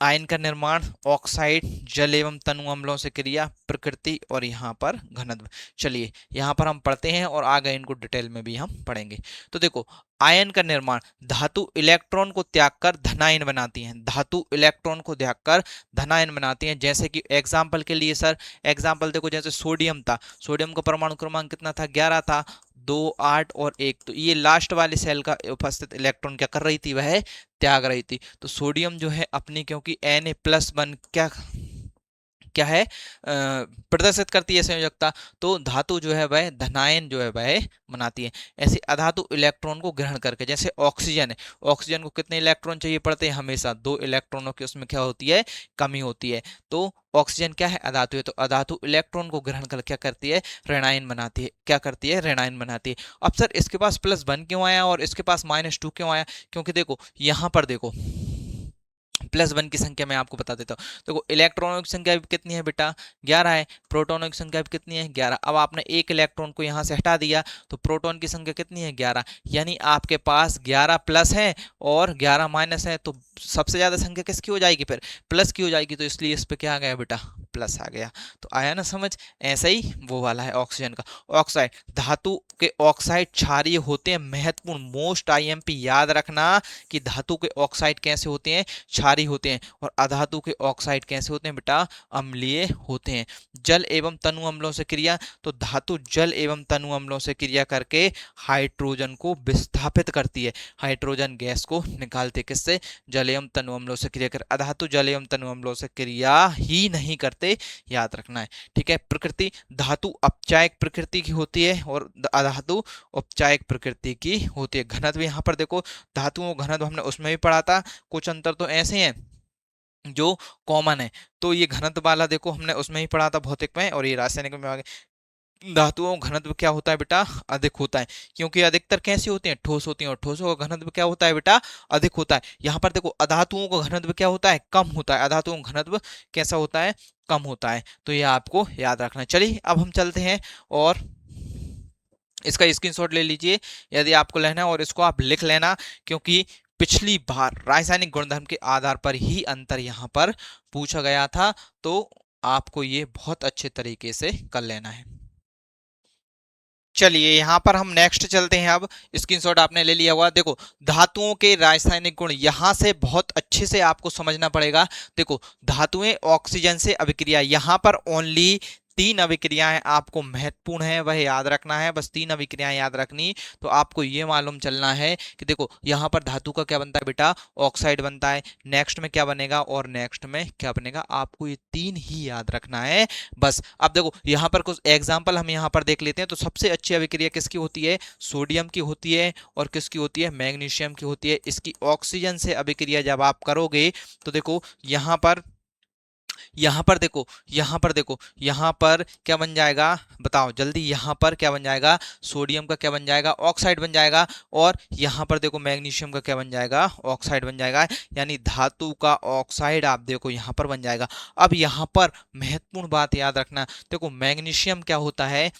आयन का निर्माण, ऑक्साइड, जल एवं तनु अम्लों से क्रिया, प्रकृति, और यहाँ पर घनत्व। चलिए यहाँ पर हम पढ़ते हैं, और आगे इनको डिटेल में भी हम पढ़ेंगे। तो देखो, आयन का निर्माण, धातु इलेक्ट्रॉन को त्याग कर धनायन बनाती हैं, धातु इलेक्ट्रॉन को त्याग कर धनायन बनाती हैं। जैसे कि एग्जाम्पल के लिए सर, एग्जाम्पल देखो, जैसे सोडियम था, सोडियम का परमाणु क्रमांक कितना था? 11 था। 2, 8 और 1, तो ये लास्ट वाले सेल का उपस्थित इलेक्ट्रॉन क्या कर रही थी? वह त्याग रही थी। तो सोडियम जो है अपनी, क्योंकि Na+1 क्या क्या है, प्रदर्शित करती है संयोजकता, तो धातु जो है वह धनायन जो है वह बनाती है। ऐसे अधातु इलेक्ट्रॉन को ग्रहण करके, जैसे ऑक्सीजन है, ऑक्सीजन को कितने इलेक्ट्रॉन चाहिए पड़ते हैं? हमेशा 2 इलेक्ट्रॉनों की उसमें क्या होती है? कमी होती है। तो ऑक्सीजन क्या है? अधातु है, तो अधातु इलेक्ट्रॉन को ग्रहण कर क्या करती है? ऋणायन बनाती है। क्या करती है? ऋणायन बनाती है। अब सर इसके पास +1 क्यों आया और इसके पास -2 क्यों आया? क्योंकि देखो यहां पर देखो, +1 की संख्या मैं आपको बता देता हूँ। देखो इलेक्ट्रॉनों की संख्या भी कितनी है बेटा? 11 है। प्रोटॉनों की संख्या भी कितनी है? 11। अब आपने एक इलेक्ट्रॉन को यहाँ से हटा दिया, तो प्रोटॉन की संख्या कितनी है? 11। यानी आपके पास 11 प्लस है और 11 माइनस है, तो सबसे ज्यादा संख्या किसकी हो जाएगी? फिर प्लस की हो जाएगी, तो इसलिए इस पे क्या आ गया बेटा? प्लस आ गया। तो आया ना समझ? ऐसा ही वो वाला है ऑक्सीजन का। ऑक्साइड, धातु के ऑक्साइड क्षारीय होते हैं, महत्वपूर्ण, मोस्ट आईएमपी याद रखना कि धातु के ऑक्साइड कैसे होते हैं? क्षारीय होते हैं। और अधातु के ऑक्साइड कैसे होते हैं बेटा? अम्लीय होते हैं। जल एवं तनु अम्लों से क्रिया, तो धातु जल एवं तनु अम्लों से क्रिया करके हाइड्रोजन को विस्थापित करती है, हाइड्रोजन गैस को निकालते किससे? जल एवं तनु अम्लों से क्रिया कर। अधातु जल एवं तनु अम्लों से क्रिया ही नहीं करते, याद रखना है। ठीक है। प्रकृति, धातु अपचायक प्रकृति की होती है और अधातु औपचारिक प्रकृति की होती है। घनत्व यहाँ पर देखो, धातुओं घनत्व हमने उसमें भी पढ़ा था, कुछ अंतर तो ऐसे हैं जो कॉमन है। तो ये घनत्व वाला देखो हमने उसमें ही पढ़ा था भौतिक में, और ये रासायनिक में आ गया। धातुओं का घनत्व क्या होता है बेटा? अधिक होता है, क्योंकि अधिकतर कैसी होती हैं? ठोस होती हैं, और ठोसों का घनत्व क्या होता है बेटा? अधिक होता है। यहाँ पर देखो अधातुओं का घनत्व क्या होता है? कम होता है। अधातुओं का घनत्व कैसा होता है? कम होता है। तो ये आपको याद रखना है। चलिए अब हम चलते हैं, और इसका स्क्रीनशॉट ले लीजिए यदि आपको लेना है, और इसको आप लिख लेना, क्योंकि पिछली बार रासायनिक गुणधर्म के आधार पर ही अंतर यहाँ पर पूछा गया था, तो आपको ये बहुत अच्छे तरीके से कर लेना है। चलिए यहाँ पर हम नेक्स्ट चलते हैं। अब स्क्रीनशॉट आपने ले लिया होगा। देखो धातुओं के रासायनिक गुण, यहां से बहुत अच्छे से आपको समझना पड़ेगा। देखो धातुएं ऑक्सीजन से अभिक्रिया, यहां पर ओनली 3 अभिक्रियाएं आपको महत्वपूर्ण है, वह याद रखना है, बस 3 अभिक्रियाएं याद रखनी। तो आपको ये मालूम चलना है कि देखो यहाँ पर धातु का क्या बनता है बेटा? ऑक्साइड बनता है। नेक्स्ट में क्या बनेगा? और नेक्स्ट में क्या बनेगा? आपको ये 3 ही याद रखना है बस। अब देखो यहाँ पर कुछ एग्जाम्पल हम यहाँ पर देख लेते हैं। तो सबसे अच्छी अभिक्रिया किसकी होती है? सोडियम की होती है। और किसकी होती है? मैग्नीशियम की होती है। इसकी ऑक्सीजन से अभिक्रिया जब आप करोगे, तो देखो यहाँ पर देखो, यहाँ पर देखो, यहाँ पर क्या बन जाएगा? बताओ जल्दी, यहाँ पर क्या बन जाएगा? सोडियम का क्या बन जाएगा? ऑक्साइड बन जाएगा। और यहाँ पर देखो मैग्नीशियम का क्या बन जाएगा? ऑक्साइड बन जाएगा। यानी धातु का ऑक्साइड आप देखो यहाँ पर बन जाएगा। अब यहाँ पर महत्वपूर्ण बात याद रखना, देखो मैग्नीशियम क्या होता है?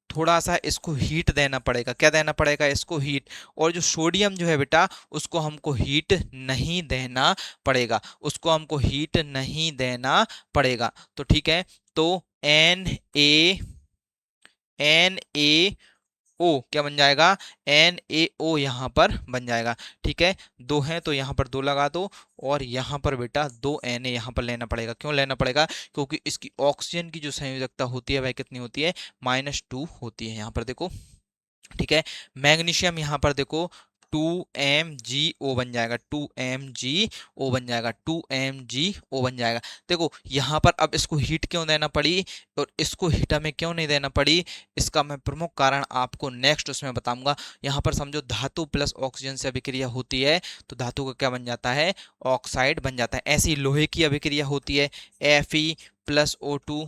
थोड़ा सा इसको हीट देना पड़ेगा। क्या देना पड़ेगा? इसको हीट। और जो सोडियम जो है बेटा, उसको हमको हीट नहीं देना पड़ेगा, उसको हमको हीट नहीं देना पड़ेगा। तो ठीक है। तो एन ए ओ क्या बन जाएगा, NaO यहाँ पर बन जाएगा। ठीक है, दो हैं तो यहाँ पर दो लगा दो, और यहाँ पर बेटा दो Na यहाँ पर लेना पड़ेगा। क्यों लेना पड़ेगा, क्योंकि इसकी ऑक्सीजन की जो संयोजकता होती है वह कितनी होती है, -2 होती है यहाँ पर देखो। ठीक है, मैग्नीशियम यहाँ पर देखो 2MgO बन जाएगा, 2MgO बन जाएगा, 2MgO बन जाएगा। देखो यहाँ पर अब इसको हीट क्यों देना पड़ी और इसको हीट हमें क्यों नहीं देना पड़ी, इसका मैं प्रमुख कारण आपको नेक्स्ट उसमें बताऊंगा। यहाँ पर समझो धातु प्लस ऑक्सीजन से अभिक्रिया होती है तो धातु का क्या बन जाता है, ऑक्साइड बन जाता है। ऐसी लोहे की अभिक्रिया होती है Fe+O2।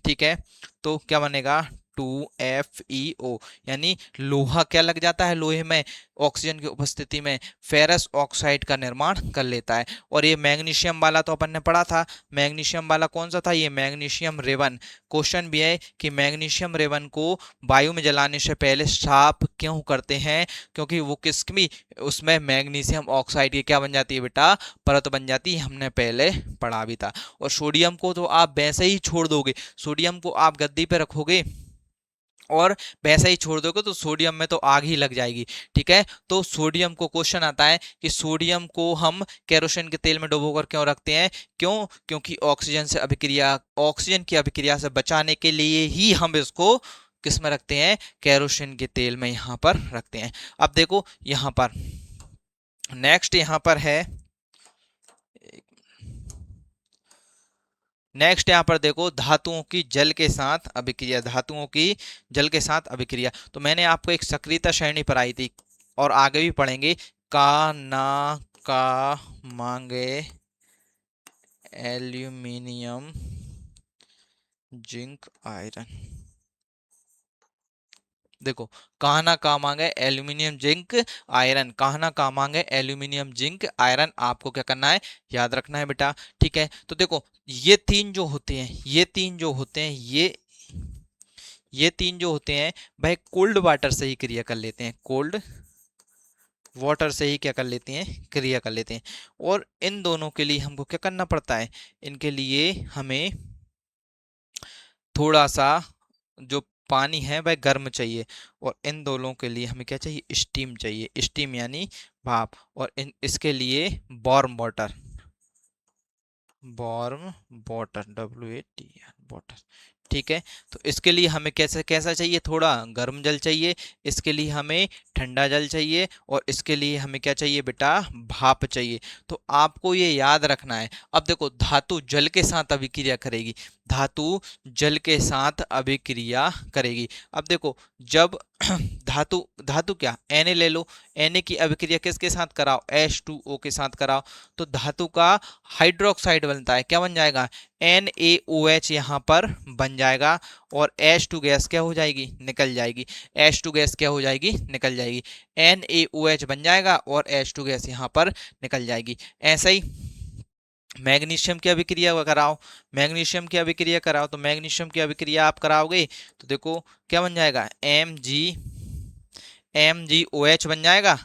ठीक है, तो क्या बनेगा 2FeO, यानी लोहा क्या लग जाता है, लोहे में ऑक्सीजन की उपस्थिति में फेरस ऑक्साइड का निर्माण कर लेता है। और ये मैग्नीशियम वाला तो अपन ने पढ़ा था, मैग्नीशियम वाला कौन सा था, ये मैग्नीशियम रेवन। क्वेश्चन भी है कि मैग्नीशियम रेवन को वायु में जलाने से पहले साफ क्यों करते हैं, क्योंकि वो किसकी, उसमें मैग्नीशियम ऑक्साइड की क्या बन जाती है बेटा, परत बन जाती है, हमने पहले पढ़ा भी था। और सोडियम को तो आप वैसे ही छोड़ दोगे, सोडियम को आप गद्दी पे रखोगे और वैसा ही छोड़ दोगे तो सोडियम में तो आग ही लग जाएगी। ठीक है, तो सोडियम को क्वेश्चन आता है कि सोडियम को हम केरोसिन के तेल में डुबोकर क्यों रखते हैं, क्यों, क्योंकि ऑक्सीजन से अभिक्रिया, ऑक्सीजन की अभिक्रिया से बचाने के लिए ही हम इसको किस में रखते हैं, केरोसिन के तेल में यहाँ पर रखते हैं। अब देखो यहाँ पर नेक्स्ट यहाँ पर है, नेक्स्ट यहाँ पर देखो धातुओं की जल के साथ अभिक्रिया, धातुओं की जल के साथ अभिक्रिया। तो मैंने आपको एक सक्रियता श्रेणी पढ़ाई थी और आगे भी पढ़ेंगे, का ना का मांगे एल्यूमिनियम जिंक आयरन। देखो कहना का मांगे एल्यूमिनियम जिंक आयरन, कहना का मांगे एल्यूमिनियम जिंक आयरन, आपको क्या करना है, याद रखना है बेटा। ठीक है, तो देखो ये तीन जो होते हैं, ये तीन जो होते हैं, ये तीन जो होते हैं भाई कोल्ड वाटर से ही क्रिया कर लेते हैं, कोल्ड वाटर से ही क्या कर लेते हैं, क्रिया कर लेते हैं। और इन दोनों के लिए हमको क्या करना पड़ता है, इनके लिए हमें थोड़ा सा जो पानी है वह गर्म चाहिए, और इन दोनों के लिए हमें क्या चाहिए, स्टीम चाहिए, स्टीम यानी भाप। और इसके लिए warm water, warm water, WATR water. ठीक है, तो इसके लिए हमें कैसा कैसा चाहिए, थोड़ा गर्म जल चाहिए, इसके लिए हमें ठंडा जल चाहिए, और इसके लिए हमें क्या चाहिए बेटा, भाप चाहिए। तो आपको ये याद रखना है। अब देखो धातु जल के साथ अभिक्रिया करेगी, धातु जल के साथ अभिक्रिया करेगी। अब देखो जब धातु धातु क्या, Na ले लो, Na की अभिक्रिया किसके साथ कराओ, H2O के साथ कराओ, तो धातु का हाइड्रोक्साइड बनता है, क्या बन जाएगा, NaOH यहाँ पर बन जाएगा, और H2 गैस क्या हो जाएगी, निकल जाएगी, H2 गैस क्या हो जाएगी, निकल जाएगी, NaOH बन जाएगा और H2 गैस यहाँ पर निकल जाएगी। ऐसा ही मैग्नीशियम की अभिक्रिया कराओ, मैग्नीशियम की अभिक्रिया कराओ, तो मैग्नीशियम की अभिक्रिया आप कराओगे तो देखो क्या बन जाएगा, MgOH बन जाएगा,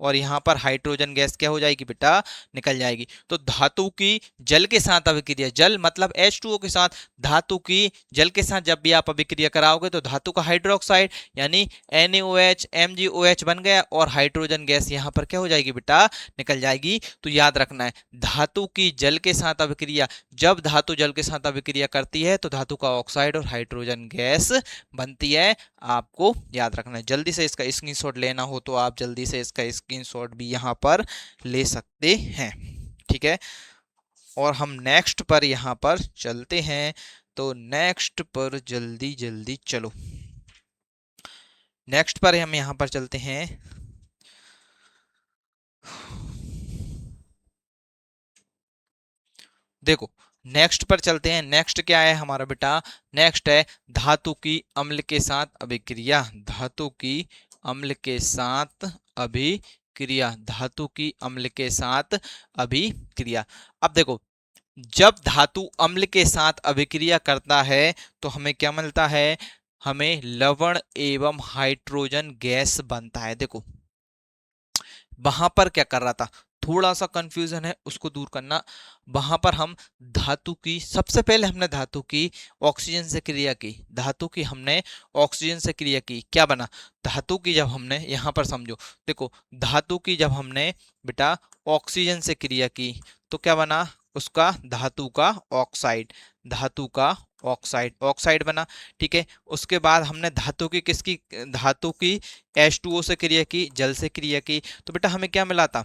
और यहाँ पर हाइड्रोजन गैस क्या हो जाएगी बेटा, निकल जाएगी। तो धातु की जल के साथ अभिक्रिया, जल मतलब H2O के साथ, धातु की जल के साथ जब भी आप अभिक्रिया कराओगे तो धातु का हाइड्रोक्साइड यानी NaOH MgOH बन गया, और हाइड्रोजन गैस यहाँ पर क्या हो जाएगी बेटा, निकल जाएगी। तो याद रखना है धातु की जल के साथ अभिक्रिया, जब धातु जल के साथ अभिक्रिया करती है तो धातु का ऑक्साइड और हाइड्रोजन गैस बनती है, आपको याद रखना है। जल्दी से इसका स्क्रीनशॉट लेना हो तो आप जल्दी से इसका स्क्रीनशॉट भी यहाँ पर ले सकते हैं। ठीक है, और हम नेक्स्ट पर यहाँ पर चलते हैं, तो नेक्स्ट पर जल्दी जल्दी चलो, नेक्स्ट पर हम यहाँ पर चलते हैं। देखो नेक्स्ट पर चलते हैं, नेक्स्ट क्या है हमारा बेटा, नेक्स्ट है धातु की अम्ल के साथ अभिक्रिया, धातु की अम्ल के साथ अभिक्रिया, धातु की अम्ल के साथ अभिक्रिया। अब देखो जब धातु अम्ल के साथ अभिक्रिया करता है तो हमें क्या मिलता है, हमें लवण एवं हाइड्रोजन गैस बनता है। देखो वहां पर क्या कर रहा था, थोड़ा सा कंफ्यूजन है उसको दूर करना। वहां पर हम धातु की, सबसे पहले हमने धातु की ऑक्सीजन से क्रिया की, धातु की हमने ऑक्सीजन से क्रिया की, क्या बना, धातु की जब हमने, यहां पर समझो, देखो धातु की जब हमने बेटा ऑक्सीजन से क्रिया की तो क्या बना, उसका धातु का ऑक्साइड, धातु का ऑक्साइड, ऑक्साइड बना। ठीक है, उसके बाद हमने धातु की किसकी, धातु की H2O से क्रिया की, जल से क्रिया की, तो बेटा हमें क्या मिला था,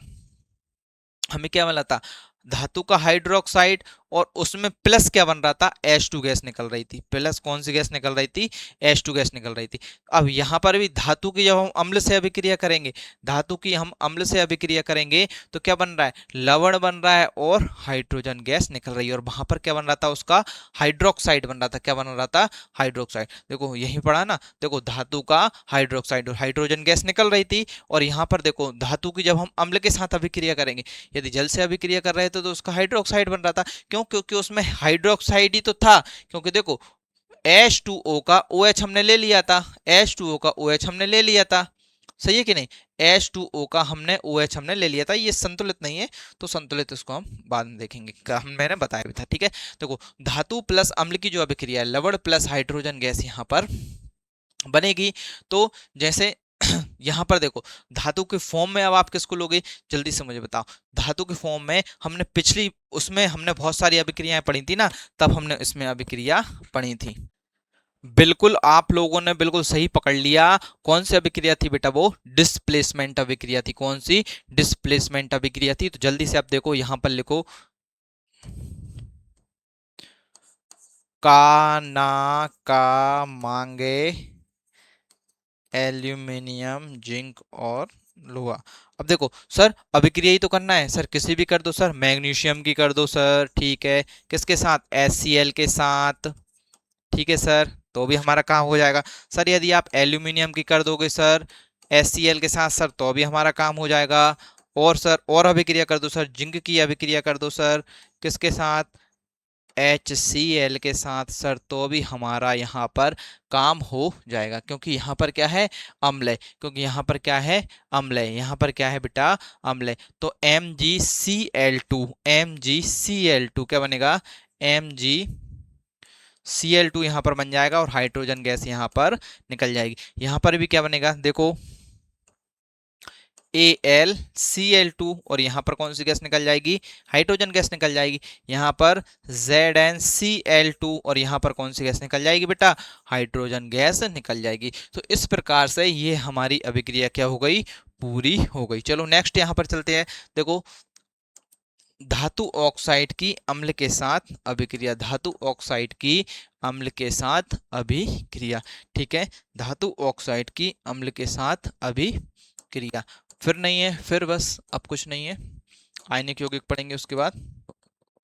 हमें क्या मिला था, धातु का हाइड्रोक्साइड, और उसमें प्लस क्या बन रहा था, H2 गैस निकल रही थी, प्लस कौन सी गैस निकल रही थी, H2 गैस निकल रही थी। अब यहां पर भी धातु की जब हम अम्ल से अभिक्रिया करेंगे, धातु की हम अम्ल से अभिक्रिया करेंगे तो क्या बन रहा है, लवण बन रहा है और हाइड्रोजन गैस निकल रही है, और वहां पर क्या बन रहा था, उसका हाइड्रोक्साइड बन रहा था, क्या बन रहा था, हाइड्रोक्साइड। देखो यही पढ़ा ना, देखो धातु का हाइड्रोक्साइड और हाइड्रोजन गैस निकल रही थी, और यहां पर देखो धातु की जब हम अम्ल के साथ अभिक्रिया करेंगे, यदि जल से अभिक्रिया कर रहे थे तो उसका हाइड्रोक्साइड बन रहा था, क्यों, क्योंकि उसमें हाइड्रोक्साइड ही तो था, क्योंकि देखो H2O का OH हमने ले लिया था, H2O का OH हमने ले लिया था, सही है कि नहीं, H2O का हमने OH हमने ले लिया था, ये संतुलित नहीं है, तो संतुलित इसको हम बाद में देखेंगे, हम मैंने बताया भी था। ठीक है, देखो धातु प्लस अम्ल की जो अभिक्रिया है, लवण प्लस हाइड्रोजन गैस यहां पर बनेगी। तो जैसे यहां पर देखो धातु के फॉर्म में, अब आप किसको लोगे, जल्दी से मुझे बताओ, धातु के फॉर्म में हमने पिछली, उसमें हमने बहुत सारी अभिक्रियाएं पढ़ी थी ना, तब हमने इसमें अभिक्रिया पढ़ी थी। बिल्कुल आप लोगों ने बिल्कुल सही पकड़ लिया, कौन सी अभिक्रिया थी बेटा, वो डिस्प्लेसमेंट अभिक्रिया थी, कौन सी, डिस्प्लेसमेंट अभिक्रिया थी। तो जल्दी से आप देखो यहां पर लिखो, का ना का मांगे एल्यूमिनियम, जिंक और लोहा। अब देखो सर अभिक्रिया ही तो करना है सर, किसी भी कर दो सर, मैग्नीशियम की कर दो सर, ठीक है, किसके साथ, HCl के साथ, ठीक है सर, तो भी हमारा काम हो जाएगा। सर यदि आप एल्यूमिनियम की कर दोगे सर HCl के साथ सर, तो भी हमारा काम हो जाएगा। और सर और अभिक्रिया कर दो सर, जिंक की अभिक्रिया कर दो सर, किसके साथ, HCl के साथ सर, तो भी हमारा यहाँ पर काम हो जाएगा, क्योंकि यहाँ पर क्या है, अम्ल है, क्योंकि यहाँ पर क्या है, अम्ल है, यहाँ पर क्या है बेटा, अम्ल है। तो MgCl2, MgCl2 क्या बनेगा, MgCl2 यहाँ पर बन जाएगा, और हाइड्रोजन गैस यहाँ पर निकल जाएगी। यहाँ पर भी क्या बनेगा, देखो AlCl2, और यहाँ पर कौन सी गैस निकल जाएगी, हाइड्रोजन गैस निकल जाएगी। यहाँ पर ZnCl2, और यहाँ पर कौन सी गैस निकल जाएगी बेटा, हाइड्रोजन गैस निकल जाएगी। तो इस प्रकार से ये हमारी अभिक्रिया क्या हो गई, पूरी हो गई। चलो नेक्स्ट यहाँ पर चलते हैं। देखो धातु ऑक्साइड की अम्ल के साथ अभिक्रिया, धातु ऑक्साइड की अम्ल के साथ अभिक्रिया, ठीक है, धातु ऑक्साइड की अम्ल के साथ अभिक्रिया, फिर नहीं है, फिर बस अब कुछ नहीं है, आयनिक यौगिक पढ़ेंगे उसके बाद।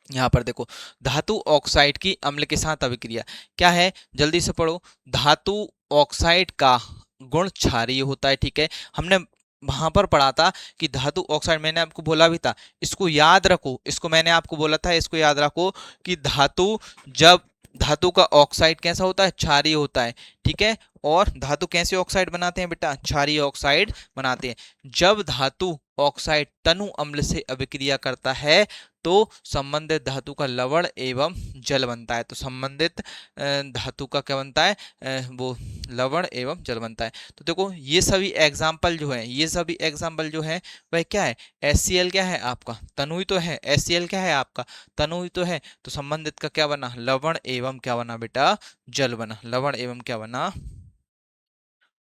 यहाँ पर देखो धातु ऑक्साइड की अम्ल के साथ अभिक्रिया क्या है, जल्दी से पढ़ो, धातु ऑक्साइड का गुण क्षारीय होता है, ठीक है, हमने वहां पर पढ़ा था कि धातु ऑक्साइड, मैंने आपको बोला भी था, इसको याद रखो, इसको मैंने आपको बोला था, इसको याद रखो कि धातु, जब धातु का ऑक्साइड कैसा होता है, क्षारीय होता है, ठीक है, और धातु कैसे ऑक्साइड बनाते हैं बेटा, क्षारीय ऑक्साइड बनाते हैं। जब धातु ऑक्साइड तनु अम्ल से अभिक्रिया करता है तो संबंधित धातु का लवण एवं जल बनता है, तो संबंधित धातु का क्या बनता है, वो लवण एवं जल बनता है। तो देखो ये सभी एग्जाम्पल जो है, ये सभी एग्जाम्पल जो है वह क्या है, HCl क्या है आपका, तनु ही तो है, HCl क्या है आपका, तनु ही तो है, तो संबंधित का क्या बना, लवण एवं क्या बना बेटा, जल बना, लवण एवं क्या बना।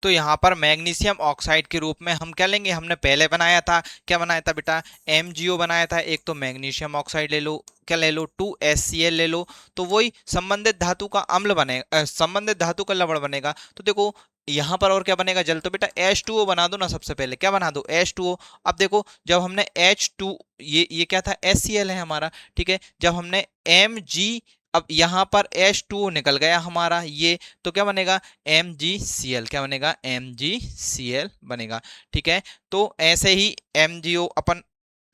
तो यहाँ पर मैग्नीशियम ऑक्साइड के रूप में हम क्या लेंगे, हमने पहले बनाया था, क्या बनाया था बेटा, MgO बनाया था, एक तो मैग्नीशियम ऑक्साइड ले लो, क्या ले लो, 2HCl ले लो, तो वही संबंधित धातु का अम्ल बनेगा, संबंधित धातु का लवण बनेगा। तो देखो यहाँ पर और क्या बनेगा, जल, तो बेटा H2O बना दो ना, सबसे पहले क्या बना दो, H2O। अब देखो जब हमने H2, ये क्या था, HCl है हमारा, ठीक है, जब हमने Mg, अब यहाँ पर H2O निकल गया हमारा ये, तो क्या बनेगा, MgCl, क्या बनेगा, MgCl बनेगा, ठीक है। तो ऐसे ही MgO अपन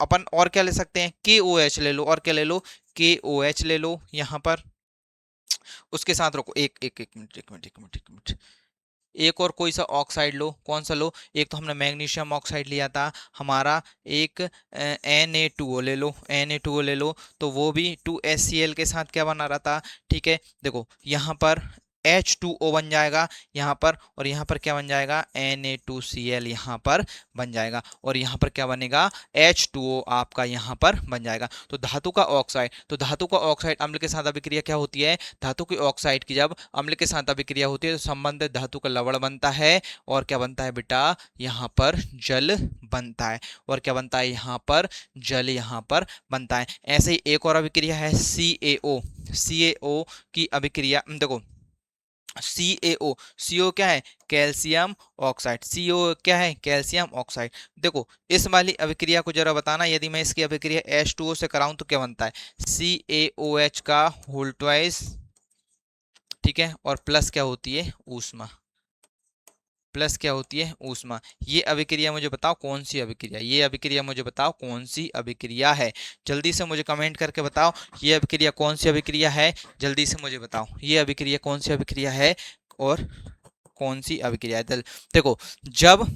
अपन और क्या ले सकते हैं, KOH ले लो, और क्या ले लो, KOH ले लो यहाँ पर, उसके साथ रुको, एक एक एक मिनट, एक मिनट, एक मिनट, एक मिनट, एक और कोई सा ऑक्साइड लो, कौन सा लो, एक तो हमने मैग्नीशियम ऑक्साइड लिया था हमारा, एक Na2O ले लो, Na2O ले लो, तो वो भी 2HCl के साथ क्या बना रहा था, ठीक है। देखो यहाँ पर H2O बन जाएगा यहाँ पर, और यहाँ पर क्या बन जाएगा, Na2Cl यहाँ पर बन जाएगा, और यहाँ पर क्या बनेगा, H2O आपका यहाँ पर बन जाएगा। तो धातु का ऑक्साइड, तो धातु का ऑक्साइड अम्ल के साथ अभिक्रिया क्या होती है, धातु की ऑक्साइड की जब अम्ल के साथ अभिक्रिया होती है तो संबंधित धातु का लवण बनता है, और क्या बनता है बेटा, यहाँ पर जल बनता है, और क्या बनता है यहाँ पर, जल यहाँ पर बनता है। ऐसे ही एक और अभिक्रिया है CaO, CaO की अभिक्रिया देखो, CaO, CO क्या है, कैल्शियम ऑक्साइड, CO क्या है, कैल्शियम ऑक्साइड। देखो इस वाली अभिक्रिया को जरा बताना, यदि मैं इसकी अभिक्रिया H2O से कराऊं तो क्या बनता है, CaOH का होल ट्वाइस, ठीक है, और प्लस क्या होती है, ऊष्मा, प्लस क्या होती है, ऊष्मा। ये अभिक्रिया मुझे बताओ कौन सी अभिक्रिया, ये अभिक्रिया मुझे बताओ कौन सी अभिक्रिया है, जल्दी से मुझे कमेंट करके बताओ ये अभिक्रिया कौन सी अभिक्रिया है, जल्दी से मुझे बताओ ये अभिक्रिया कौन सी अभिक्रिया है, और कौन सी अभिक्रिया है। देखो जब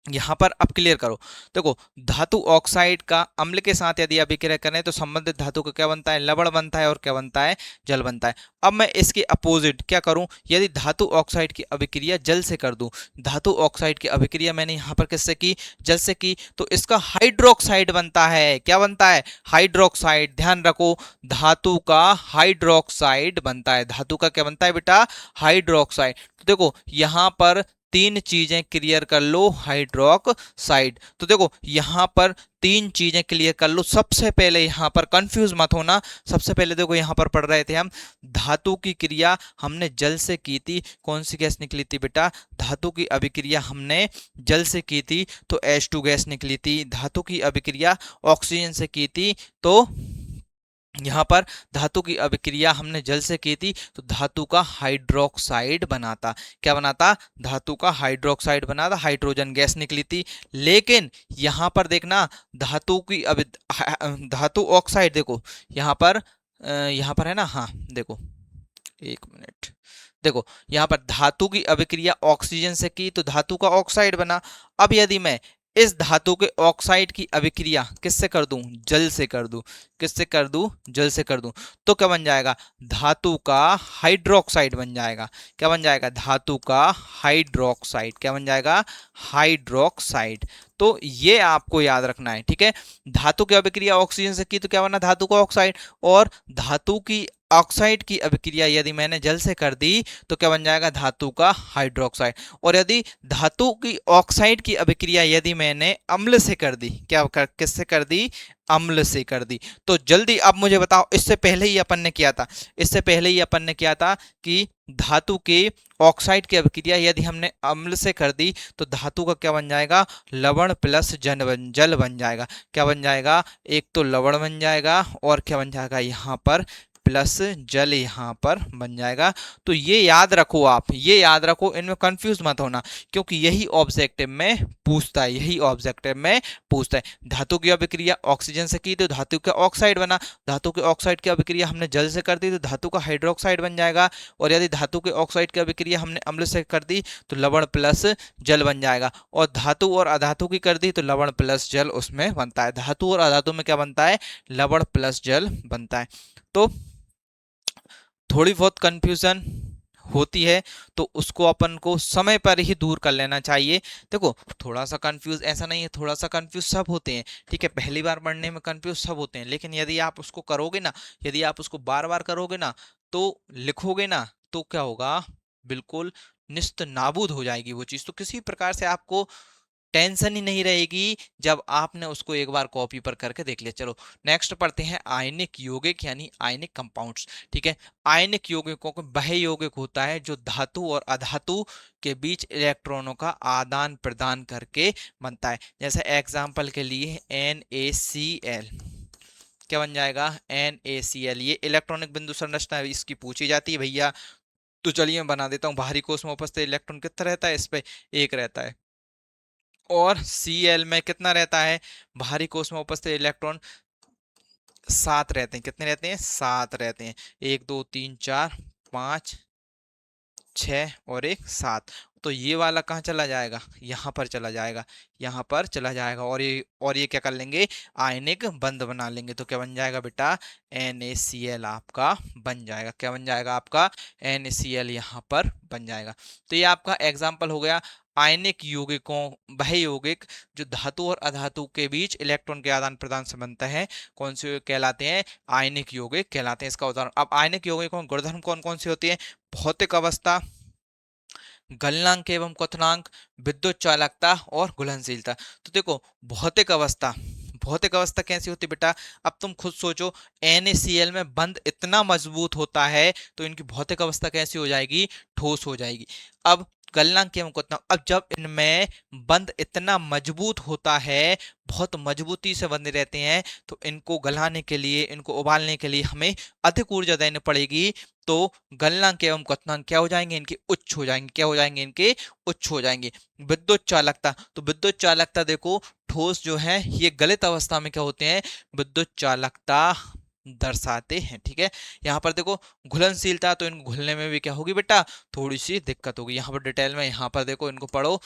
यहां पर अब क्लियर करो, देखो धातु ऑक्साइड का अम्ल के साथ यदि अभिक्रिया करें तो संबंधित धातु का क्या बनता है, लवण बनता है, और क्या बनता है, जल बनता है। अब मैं इसके अपोजिट क्या करूं, यदि धातु ऑक्साइड की अभिक्रिया जल से कर दूं, धातु ऑक्साइड की अभिक्रिया मैंने यहां पर किससे की, जल से की, तो इसका हाइड्रोक्साइड बनता है, क्या बनता है, हाइड्रोक्साइड। ध्यान रखो धातु का हाइड्रोक्साइड बनता है, धातु का क्या बनता है बेटा, हाइड्रोक्साइड। तो देखो यहां पर तीन चीजें क्लियर कर लो, हाइड्रोक्साइड। तो देखो यहां पर तीन चीजें क्लियर कर लो। सबसे पहले यहां पर कंफ्यूज मत होना, सबसे पहले देखो यहां पर पढ़ रहे थे हम, धातु की क्रिया हमने जल से की थी, कौन सी गैस निकली थी बेटा, धातु की अभिक्रिया हमने जल से की थी तो H2 गैस निकली थी, धातु की अभिक्रिया ऑक्सीजन से की थी तो यहाँ पर धातु की अभिक्रिया हमने जल से की थी तो धातु का हाइड्रोक्साइड बनाता, क्या बनाता, धातु का हाइड्रोक्साइड बनाता, हाइड्रोजन गैस निकली थी। लेकिन यहाँ पर देखना धातु की धातु ऑक्साइड, देखो यहाँ पर है ना, हाँ देखो एक मिनट, देखो यहाँ पर धातु की अभिक्रिया ऑक्सीजन से की तो धातु का ऑक्साइड बना। अब यदि मैं इस धातु के ऑक्साइड की अभिक्रिया किससे कर दूं, जल से कर दूं, किससे कर दूं, जल से कर दूं, तो क्या बन जाएगा, धातु का हाइड्रोक्साइड बन जाएगा, क्या बन जाएगा, धातु का हाइड्रोक्साइड, क्या बन जाएगा, हाइड्रोक्साइड। तो ये आपको याद रखना है, ठीक है। धातु की अभिक्रिया ऑक्सीजन से की तो क्या बना, धातु का ऑक्साइड, और धातु की ऑक्साइड की अभिक्रिया यदि मैंने जल से कर दी तो क्या बन जाएगा, धातु का हाइड्रोक्साइड। और यदि धातु की ऑक्साइड की अभिक्रिया यदि मैंने अम्ल से कर दी, किससे कर दी, अम्ल से कर दी, तो जल्दी अब मुझे बताओ, इससे पहले ही अपन ने किया था, इससे पहले ही अपन ने किया था कि धातु के ऑक्साइड की अभिक्रिया यदि हमने अम्ल से कर दी तो धातु का क्या बन जाएगा, लवण प्लस जल बन जाएगा, क्या बन जाएगा, एक तो लवण बन जाएगा और क्या बन जाएगा यहाँ पर, प्लस जल यहाँ पर बन जाएगा। तो ये याद रखो, आप ये याद रखो, इनमें कंफ्यूज मत होना, क्योंकि यही ऑब्जेक्टिव में पूछता है, यही ऑब्जेक्टिव में पूछता है। धातु की अभिक्रिया ऑक्सीजन से की तो धातु का ऑक्साइड बना, धातु के ऑक्साइड की अभिक्रिया हमने जल से कर दी तो धातु का हाइड्रोक्साइड बन जाएगा, और यदि धातु के ऑक्साइड की अभिक्रिया हमने अम्ल से कर दी तो लवण प्लस जल बन जाएगा, और धातु और अधातु की कर दी तो लवण प्लस जल उसमें बनता है, धातु और अधातु में क्या बनता है, लवण प्लस जल बनता है। तो थोड़ी बहुत कंफ्यूजन होती है तो उसको अपन को समय पर ही दूर कर लेना चाहिए। देखो थोड़ा सा कंफ्यूज ऐसा नहीं है, थोड़ा सा कंफ्यूज सब होते हैं, ठीक है, पहली बार पढ़ने में कंफ्यूज सब होते हैं, लेकिन यदि आप उसको करोगे ना, यदि आप उसको बार बार करोगे ना, तो लिखोगे ना, तो क्या होगा, बिल्कुल निस्त नाबूद हो जाएगी वो चीज़। तो किसी प्रकार से आपको टेंशन ही नहीं रहेगी जब आपने उसको एक बार कॉपी पर करके देख लिया। चलो नेक्स्ट पढ़ते हैं आयनिक यौगिक यानी आयनिक कंपाउंड्स, ठीक है। आयनिक यौगिकों को वह यौगिक होता है जो धातु और अधातु के बीच इलेक्ट्रॉनों का आदान प्रदान करके बनता है। जैसे एग्जाम्पल के लिए NaCl, क्या बन जाएगा, NaCl। ये इलेक्ट्रॉनिक बिंदु संरचना इसकी पूछी जाती है भैया, तो चलिए मैं बना देता हूँ। बाहरी कोश में उपस्थित इलेक्ट्रॉन कितना रहता है, इस पे एक रहता है, और Cl में कितना रहता है, बाहरी कोश में उपस्थित इलेक्ट्रॉन 7 रहते हैं, कितने रहते हैं, 7 रहते हैं, 1 2 3 4 5 6 और एक 7। तो ये वाला कहाँ चला जाएगा, यहाँ पर चला जाएगा, यहाँ पर चला जाएगा। और ये क्या कर लेंगे, आयनिक बंध बना लेंगे। तो क्या बन जाएगा बेटा, NaCl आपका बन जाएगा। क्या बन जाएगा आपका, NaCl यहाँ पर बन जाएगा। तो ये आपका एग्जाम्पल हो गया आयनिक यौगिकों, वह यौगिक जो धातु और अधातु के बीच इलेक्ट्रॉन के आदान प्रदान से बनता है, कौन से यौगिक कहलाते हैं, आयनिक यौगिक कहलाते हैं। इसका उदाहरण, अब आयनिक यौगिकों के गुणधर्म कौन कौन से होते हैं, भौतिक अवस्था, गलनांक एवं क्वथनांक, विद्युत चालकता और घुलनशीलता। तो देखो भौतिक अवस्था, भौतिक अवस्था कैसी होती है बेटा, अब तुम खुद सोचो, NaCl में बंध इतना मजबूत होता है तो इनकी भौतिक अवस्था कैसी हो जाएगी, ठोस हो जाएगी। अब गलनांक एवं क्वथनांक, अब जब इनमें बंध इतना मजबूत होता है, बहुत मजबूती से बंधे रहते हैं, तो इनको गलाने के लिए, इनको उबालने के लिए हमें अधिक ऊर्जा देनी पड़ेगी। तो गलनांक एवं क्वथनांक क्या हो जाएंगे, इनके उच्च हो जाएंगे। क्या हो जाएंगे, इनके उच्च हो जाएंगे। विद्युत चालकता, तो विद्युत चालकता देखो, ठोस जो है ये गलित अवस्था में क्या होते हैं, विद्युत चालकता दर्शाते हैं। ठीक है, यहाँ पर देखो घुलनशीलता, तो इनको घुलने में भी क्या होगी बेटा, थोड़ी सी दिक्कत होगी। यहाँ पर डिटेल में, यहाँ पर देखो इनको पढ़ो,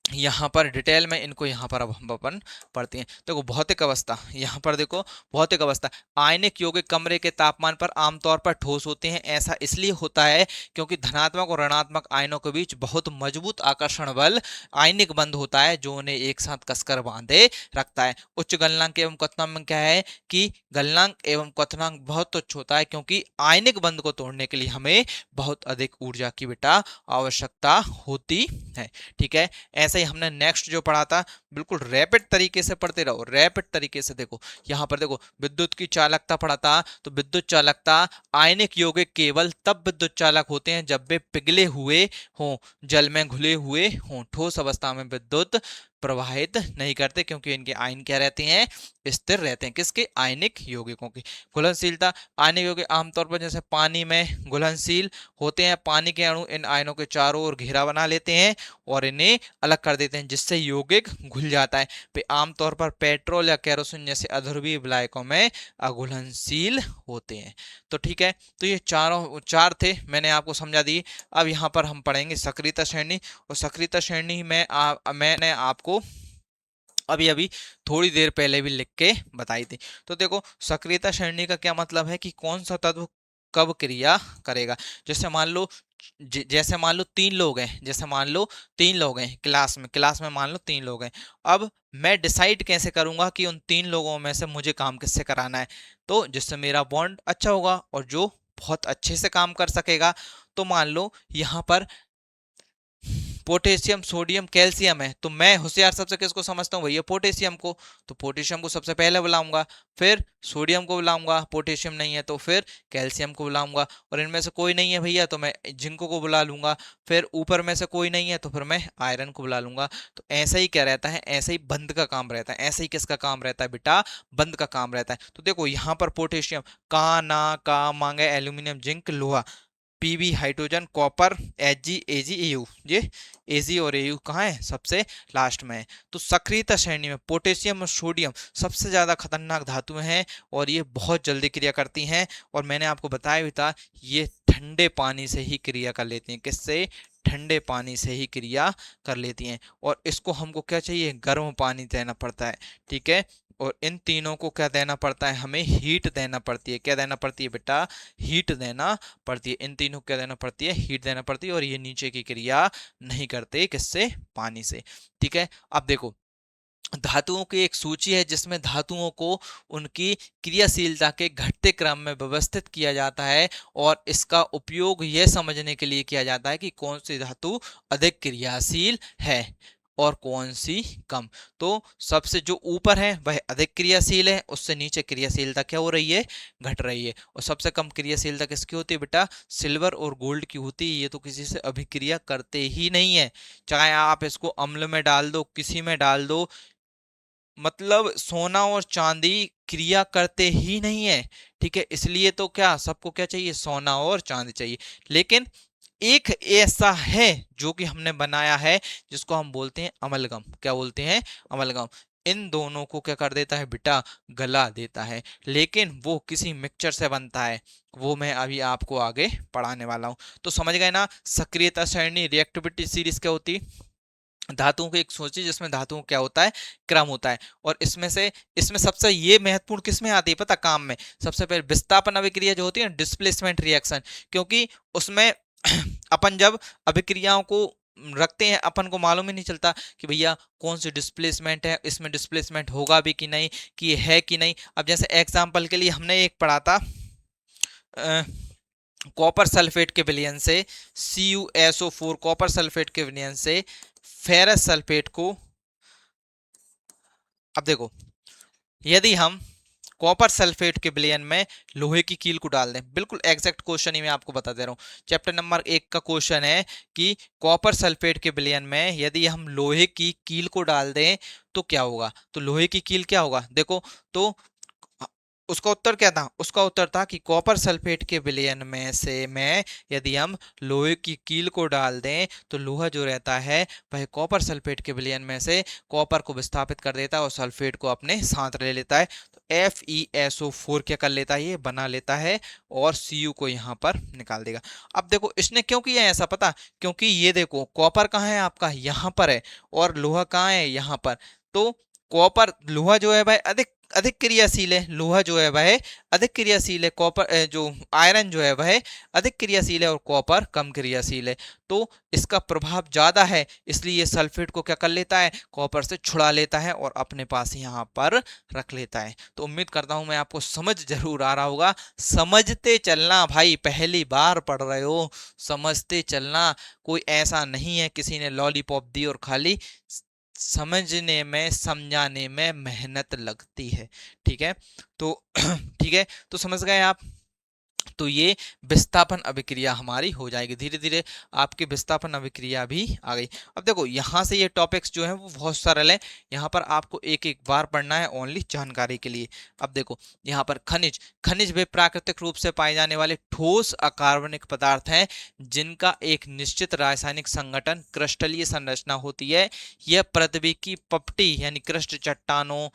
यहाँ पर डिटेल में इनको, यहाँ पर अब हम अपन पढ़ते हैं। देखो भौतिक अवस्था, यहाँ पर देखो भौतिक अवस्था, आयनिक यौगिक कमरे के तापमान पर आमतौर पर ठोस होते हैं। ऐसा इसलिए होता है क्योंकि धनात्मक और ऋणात्मक आयनों के बीच बहुत मजबूत आकर्षण बल, आयनिक बंध होता है, जो उन्हें एक साथ कसकर बांधे रखता है। उच्च गलनांक एवं क्वथनांक में क्या है कि गलनांक एवं क्वथनांक बहुत उच्च होता है, क्योंकि आयनिक बंध को तोड़ने के लिए हमें बहुत अधिक ऊर्जा की बेटा आवश्यकता होती है। ठीक है, ऐसे ही हमने नेक्स्ट जो पढ़ा था, बिल्कुल रैपिड तरीके से पढ़ते रहो, रैपिड तरीके से। देखो यहाँ पर देखो विद्युत की चालकता पढ़ा था, तो विद्युत चालकता, आयनिक यौगिक केवल तब विद्युत चालक होते हैं जब वे पिघले हुए हों, जल में घुले हुए हों। ठोस अवस्था में विद्युत प्रवाहित नहीं करते, क्योंकि इनके आयन क्या रहते हैं, स्थिर रहते हैं। किसके, आयनिक यौगिकों की। घुलनशीलता, आयनिक यौगिक आमतौर पर जैसे पानी में घुलनशील होते हैं, पानी के अणु इन आयनों के चारों ओर घेरा बना लेते हैं और इन्हें अलग कर देते हैं, जिससे यौगिक घुल जाता है। वे आमतौर पर पेट्रोल या केरोसिन जैसे अध्रुवीय विलायकों में अघुलनशील होते हैं। तो ठीक है, तो ये चारों चार थे, मैंने आपको समझा दी। अब यहाँ पर हम पढ़ेंगे सक्रियता श्रेणी, और सक्रियता श्रेणी में मैंने आपको अभी अभी थोड़ी देर पहले भी लिख के बताई थी। तो देखो सक्रियता श्रेणी का क्या मतलब है कि कौन सा तत्व कब क्रिया करेगा। जैसे मान लो, जैसे मान लो 3 लोग हैं, जैसे मान लो 3 लोग हैं क्लास में मान लो 3 लोग हैं। अब मैं डिसाइड कैसे करूंगा कि उन 3 लोगों में से मुझे काम किससे कराना है, तो जिससे मेरा बॉन्ड अच्छा होगा और जो बहुत अच्छे से काम कर सकेगा। तो मान लो यहाँ पर पोटेशियम, सोडियम, कैल्शियम है, तो मैं होशियार सबसे किसको समझता हूँ भैया, पोटेशियम को। तो पोटेशियम को सबसे पहले बुलाऊंगा, फिर सोडियम को बुलाऊंगा, पोटेशियम नहीं है तो फिर कैल्शियम को बुलाऊंगा, और इनमें से कोई नहीं है भैया तो मैं जिंक को बुला लूंगा, फिर ऊपर में से कोई नहीं है तो फिर मैं आयरन को बुला लूंगा। तो ऐसा ही क्या रहता है, ऐसा ही बंद का काम रहता है। ऐसा ही किसका काम रहता है बेटा, बंद का काम रहता है। तो देखो यहाँ पर पोटेशियम, का ना का मांगे, एल्यूमिनियम, जिंक, लोहा, पीबी, हाइड्रोजन, कॉपर, एच एजी, एयू। ये एजी और एयू कहाँ है, सबसे लास्ट में है। तो सक्रियता श्रेणी में पोटेशियम और सोडियम सबसे ज्यादा खतरनाक धातुएं हैं, और ये बहुत जल्दी क्रिया करती हैं। और मैंने आपको बताया भी था, ये ठंडे पानी से ही क्रिया कर लेती हैं। किससे, ठंडे पानी से ही क्रिया कर लेती हैं। और इसको हमको क्या चाहिए, गर्म पानी देना पड़ता है। ठीक है, और इन तीनों को क्या देना पड़ता है, हमें हीट देना पड़ती है। क्या देना पड़ती है बेटा, हीट देना पड़ती है। इन तीनों को क्या देना पड़ती है, हीट देना पड़ती है। और ये नीचे की क्रिया नहीं करते, किससे, पानी से। ठीक है, अब देखो धातुओं की एक सूची है, जिसमें धातुओं को उनकी क्रियाशीलता के घटते क्रम में व्यवस्थित किया जाता है, और इसका उपयोग यह समझने के लिए किया जाता है कि कौन सी धातु अधिक क्रियाशील है और कौन सी कम। तो सबसे जो ऊपर है वह अधिक क्रियाशील है, उससे नीचे क्रियाशीलता क्या हो रही है, घट रही है। और सबसे कम क्रियाशीलता किसकी होती है बेटा, सिल्वर और गोल्ड की होती है। ये तो किसी से अभिक्रिया करते ही नहीं है, चाहे आप इसको अम्ल में डाल दो, किसी में डाल दो, मतलब सोना और चांदी क्रिया करते ही नहीं है। ठीक है, इसलिए तो क्या सबको क्या चाहिए, सोना और चांदी चाहिए। लेकिन एक ऐसा है जो कि हमने बनाया है, जिसको हम बोलते हैं अमलगम। क्या बोलते हैं, अमलगम। इन दोनों को क्या कर देता है बेटा, गला देता है। लेकिन वो किसी मिक्सचर से बनता है, वो मैं अभी आपको आगे पढ़ाने वाला हूं। तो समझ गए ना, सक्रियता सारणी रिएक्टिविटी सीरीज क्या होती है? धातुओं की एक सोची जिसमें धातुओं क्या होता है, क्रम होता है। और इसमें सबसे ये महत्वपूर्ण किसमें आती है पता, काम में सबसे पहले विस्थापन अभिक्रिया जो होती है, डिस्प्लेसमेंट रिएक्शन। क्योंकि उसमें अपन जब अभिक्रियाओं को रखते हैं, अपन को मालूम ही नहीं चलता कि भैया कौन सी डिस्प्लेसमेंट है, इसमें डिस्प्लेसमेंट होगा भी कि नहीं, कि ये है कि नहीं। अब जैसे एग्जाम्पल के लिए हमने एक पढ़ा था, कॉपर सल्फेट के विलयन से CuSO4, कॉपर सल्फेट के विलयन से फेरस सल्फेट को। अब देखो, यदि हम कॉपर सल्फेट के विलयन में लोहे की कील को डाल दें, बिल्कुल एग्जैक्ट क्वेश्चन ही मैं आपको बता दे रहा हूं, चैप्टर नंबर 1 का क्वेश्चन है कि कॉपर सल्फेट के विलयन में यदि हम लोहे की कील को डाल दें तो क्या होगा। तो लोहे की कील क्या होगा, देखो तो उसका उत्तर क्या था, उसका उत्तर था कि कॉपर सल्फेट के विलयन में यदि हम लोहे की कील को डाल दें तो लोहा जो रहता है वह कॉपर सल्फेट के विलयन में से कॉपर को विस्थापित कर देता है और सल्फेट को अपने साथ ले लेता है। तो FeSO4 क्या कर लेता है, ये बना लेता है और Cu को यहाँ पर निकाल देगा। अब देखो इसने क्यों किया है ऐसा पता, क्योंकि ये देखो कॉपर कहाँ है आपका, यहाँ पर है, और लोहा कहाँ है, यहाँ पर। तो कॉपर, लोहा जो है भाई अधिक अधिक क्रियाशील है, लोहा जो है वह अधिक क्रियाशील है, कॉपर जो आयरन जो है वह अधिक क्रियाशील है और कॉपर कम क्रियाशील है। तो इसका प्रभाव ज्यादा है, इसलिए ये सल्फेट को क्या कर लेता है, कॉपर से छुड़ा लेता है और अपने पास यहाँ पर रख लेता है। तो उम्मीद करता हूं मैं आपको समझ जरूर आ रहा होगा। समझते चलना भाई, पहली बार पढ़ रहे हो, समझते चलना। कोई ऐसा नहीं है किसी ने लॉलीपॉप दी और खाली, समझने में समझाने में मेहनत लगती है। ठीक है, तो ठीक है, तो समझ गए आप। तो ये विस्थापन अभिक्रिया हमारी हो जाएगी, धीरे धीरे आपकी विस्थापन अभिक्रिया भी आ गई। अब देखो यहाँ से ये टॉपिक्स जो है वो बहुत सरल है, यहाँ पर आपको एक एक बार पढ़ना है ओनली जानकारी के लिए। अब देखो यहाँ पर खनिज, खनिज वे प्राकृतिक रूप से पाए जाने वाले ठोस अकार्बनिक पदार्थ हैं जिनका एक निश्चित रासायनिक संगठन क्रिस्टलीय संरचना होती है। यह पृथ्वी की पपटी यानी क्रिस्ट चट्टानों,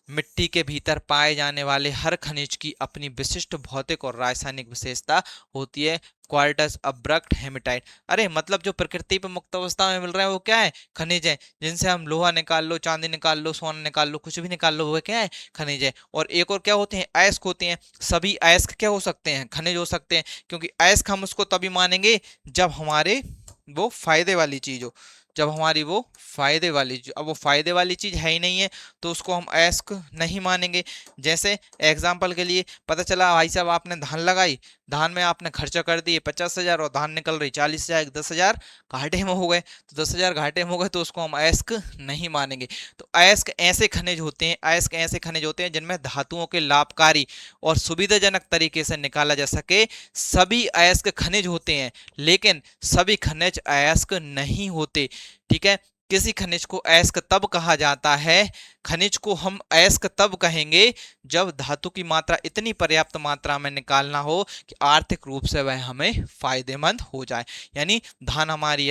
मिट्टी के भीतर पाए जाने वाले हर खनिज की अपनी विशिष्ट भौतिक और रासायनिक विशेषता होती है। क्वार्टज, अब्रक्ट, हेमेटाइट। अरे मतलब जो प्रकृति पे मुक्त अवस्था में मिल रहा है वो क्या है, खनिज है। जिनसे हम लोहा निकाल लो, चांदी निकाल लो, सोना निकाल लो, कुछ भी निकाल लो, वो क्या है, खनिज है। और एक और क्या होते हैं, अयस्क होते हैं। सभी अयस्क क्या हो सकते हैं, खनिज हो सकते हैं। क्योंकि अयस्क हम उसको तभी मानेंगे जब हमारे वो फायदे वाली चीज हो, जब हमारी वो फायदे वाली, अब वो फायदे वाली चीज है ही नहीं है तो उसको हम अयस्क नहीं मानेंगे। जैसे एग्जाम्पल के लिए पता चला भाई साहब आपने धान लगाई, धान में आपने खर्चा कर दिए 50,000 और धान निकल रही 40,000, 10,000 घाटे में हो गए। तो 10,000 घाटे में हो गए तो उसको हम अयस्क नहीं मानेंगे। तो अयस्क ऐसे खनिज होते हैं, अयस्क ऐसे खनिज होते हैं जिनमें धातुओं के लाभकारी और सुविधाजनक तरीके से निकाला जा सके। सभी अयस्क खनिज होते हैं लेकिन सभी खनिज अयस्क नहीं होते। ठीक है, किसी खनिज को अयस्क तब कहा जाता है, खनिज को हम अयस्क तब कहेंगे जब धातु की मात्रा इतनी पर्याप्त मात्रा में निकालना हो कि आर्थिक रूप से वह हमें फायदेमंद हो जाए। यानी धान हमारी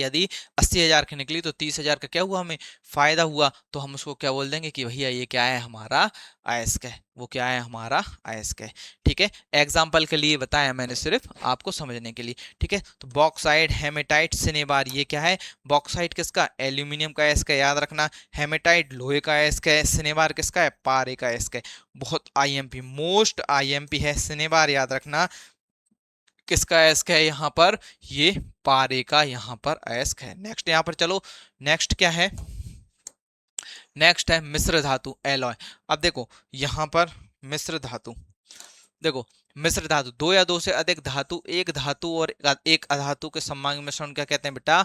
यदि 80,000 की निकली तो 30,000 का क्या हुआ, हमें फायदा हुआ। तो हम उसको क्या बोल देंगे कि भैया ये क्या है, हमारा अयस्क है, वो क्या है, हमारा अयस्क है। ठीक है, एग्जाम्पल के लिए बताया मैंने सिर्फ आपको समझने के लिए। ठीक है, तो बॉक्साइड, हेमेटाइट, सिनेबार, ये क्या है, बॉक्साइड किसका, एल्यूमिनियम का अयस्क है, याद रखना। हेमेटाइट लोहे का अयस्क है, सिनेबार किसका है, पारे का अयस्क है। बहुत आईएमपी, मोस्ट आईएमपी है सिनेबार, याद रखना। किसका अयस्क है यहाँ पर, ये पारे का यहाँ पर अयस्क है। नेक्स्ट यहाँ पर चलो, नेक्स्ट क्या है, नेक्स्ट है मिश्र धातु, एलॉय। अब देखो यहाँ पर मिश्र धातु, देखो मिश्र धातु, दो या दो से अधिक धातु, एक धातु और एक अधातु के सममांगी मिश्रण क्या कहते हैं बेटा,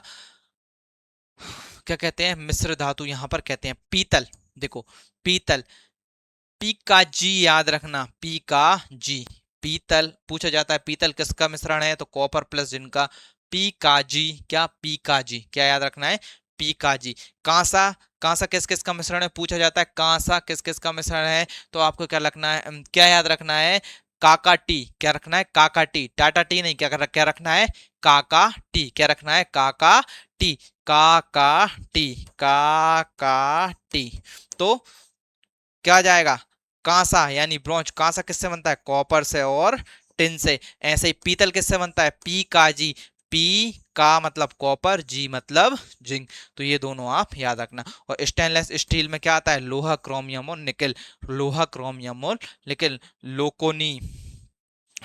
क्या कहते हैं, मिश्र धातु। यहाँ पर कहते हैं पीतल। देखो पीतल, पी का जी याद रखना, पी का जी, पीतल पूछा जाता है, पीतल किसका मिश्रण है, तो कॉपर प्लस जिनका, पी का जी, क्या पी का जी, क्या याद रखना है, पी का जी। कांसा, कांसा किस किस का मिश्रण है पूछा जाता है, कांसा किस किस का मिश्रण है, तो आपको क्या रखना है, क्या याद रखना है, काका टी, क्या रखना है, काका टी, टाटा टी नहीं, क्या रखना है, काका टी, क्या रखना है, काका टी, का टी, का टी। तो क्या जाएगा, कांसा यानी ब्रॉन्ज। कांसा किससे बनता है, कॉपर से और टिन से। ऐसे ही पीतल किससे बनता है, पी का जी, पी का मतलब कॉपर, जी मतलब जिंक। तो ये दोनों आप याद रखना। और स्टेनलेस स्टील में क्या आता है, लोहा, क्रोमियम और निकल। लोहा, क्रोमियम और निकल, लोकोनी,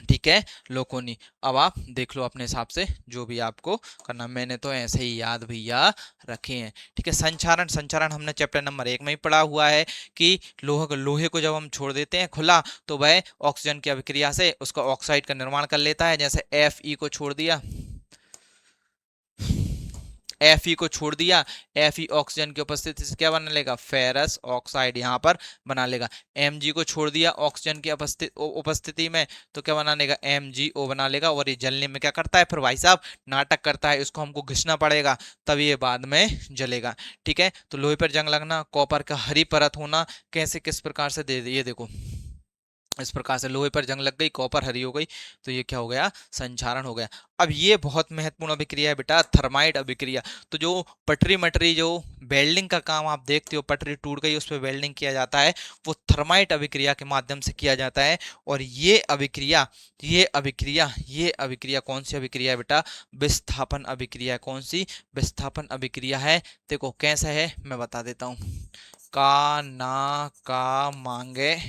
ठीक है, लोकोनी। अब आप देख लो अपने हिसाब से जो भी आपको करना, मैंने तो ऐसे ही याद भैया रखे हैं। ठीक है, संचारण, संचारण हमने चैप्टर नंबर 1 में ही पढ़ा हुआ है कि लोहे को जब हम छोड़ देते हैं खुला तो वह ऑक्सीजन की अभिक्रिया से उसका ऑक्साइड का निर्माण कर लेता है। जैसे Fe को छोड़ दिया, Fe को छोड़ दिया, Fe ऑक्सीजन की उपस्थिति से क्या बना लेगा, फेरस ऑक्साइड यहाँ पर बना लेगा। Mg को छोड़ दिया ऑक्सीजन की उपस्थिति में, तो क्या बना लेगा, MgO बना लेगा। और ये जलने में क्या करता है फिर भाई साहब, नाटक करता है। इसको हमको घिसना पड़ेगा तब ये बाद में जलेगा। ठीक है, तो लोहे पर जंग लगना, कॉपर का हरी परत होना, कैसे किस प्रकार से दे ये देखो, इस प्रकार से लोहे पर जंग लग गई, कॉपर हरी हो गई, तो ये क्या हो गया, संचारण हो गया। अब ये बहुत महत्वपूर्ण अभिक्रिया है बेटा, थर्माइट अभिक्रिया। तो जो पटरी मटरी, जो वेल्डिंग का काम आप देखते हो, पटरी टूट गई उस पर वेल्डिंग किया जाता है, वो थर्माइट अभिक्रिया के माध्यम से किया जाता है। और ये अभिक्रिया कौन सी अभिक्रिया है बेटा, विस्थापन अभिक्रिया। कौन सी, विस्थापन अभिक्रिया है। देखो कैसा है मैं बता देता हूँ, का ना का मांगे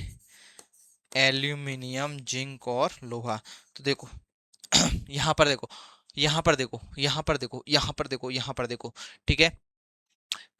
एल्यूमिनियम, जिंक और लोहा। तो देखो यहाँ पर देखो, यहाँ पर देखो, यहाँ पर देखो, यहाँ पर देखो, यहाँ पर देखो, ठीक है।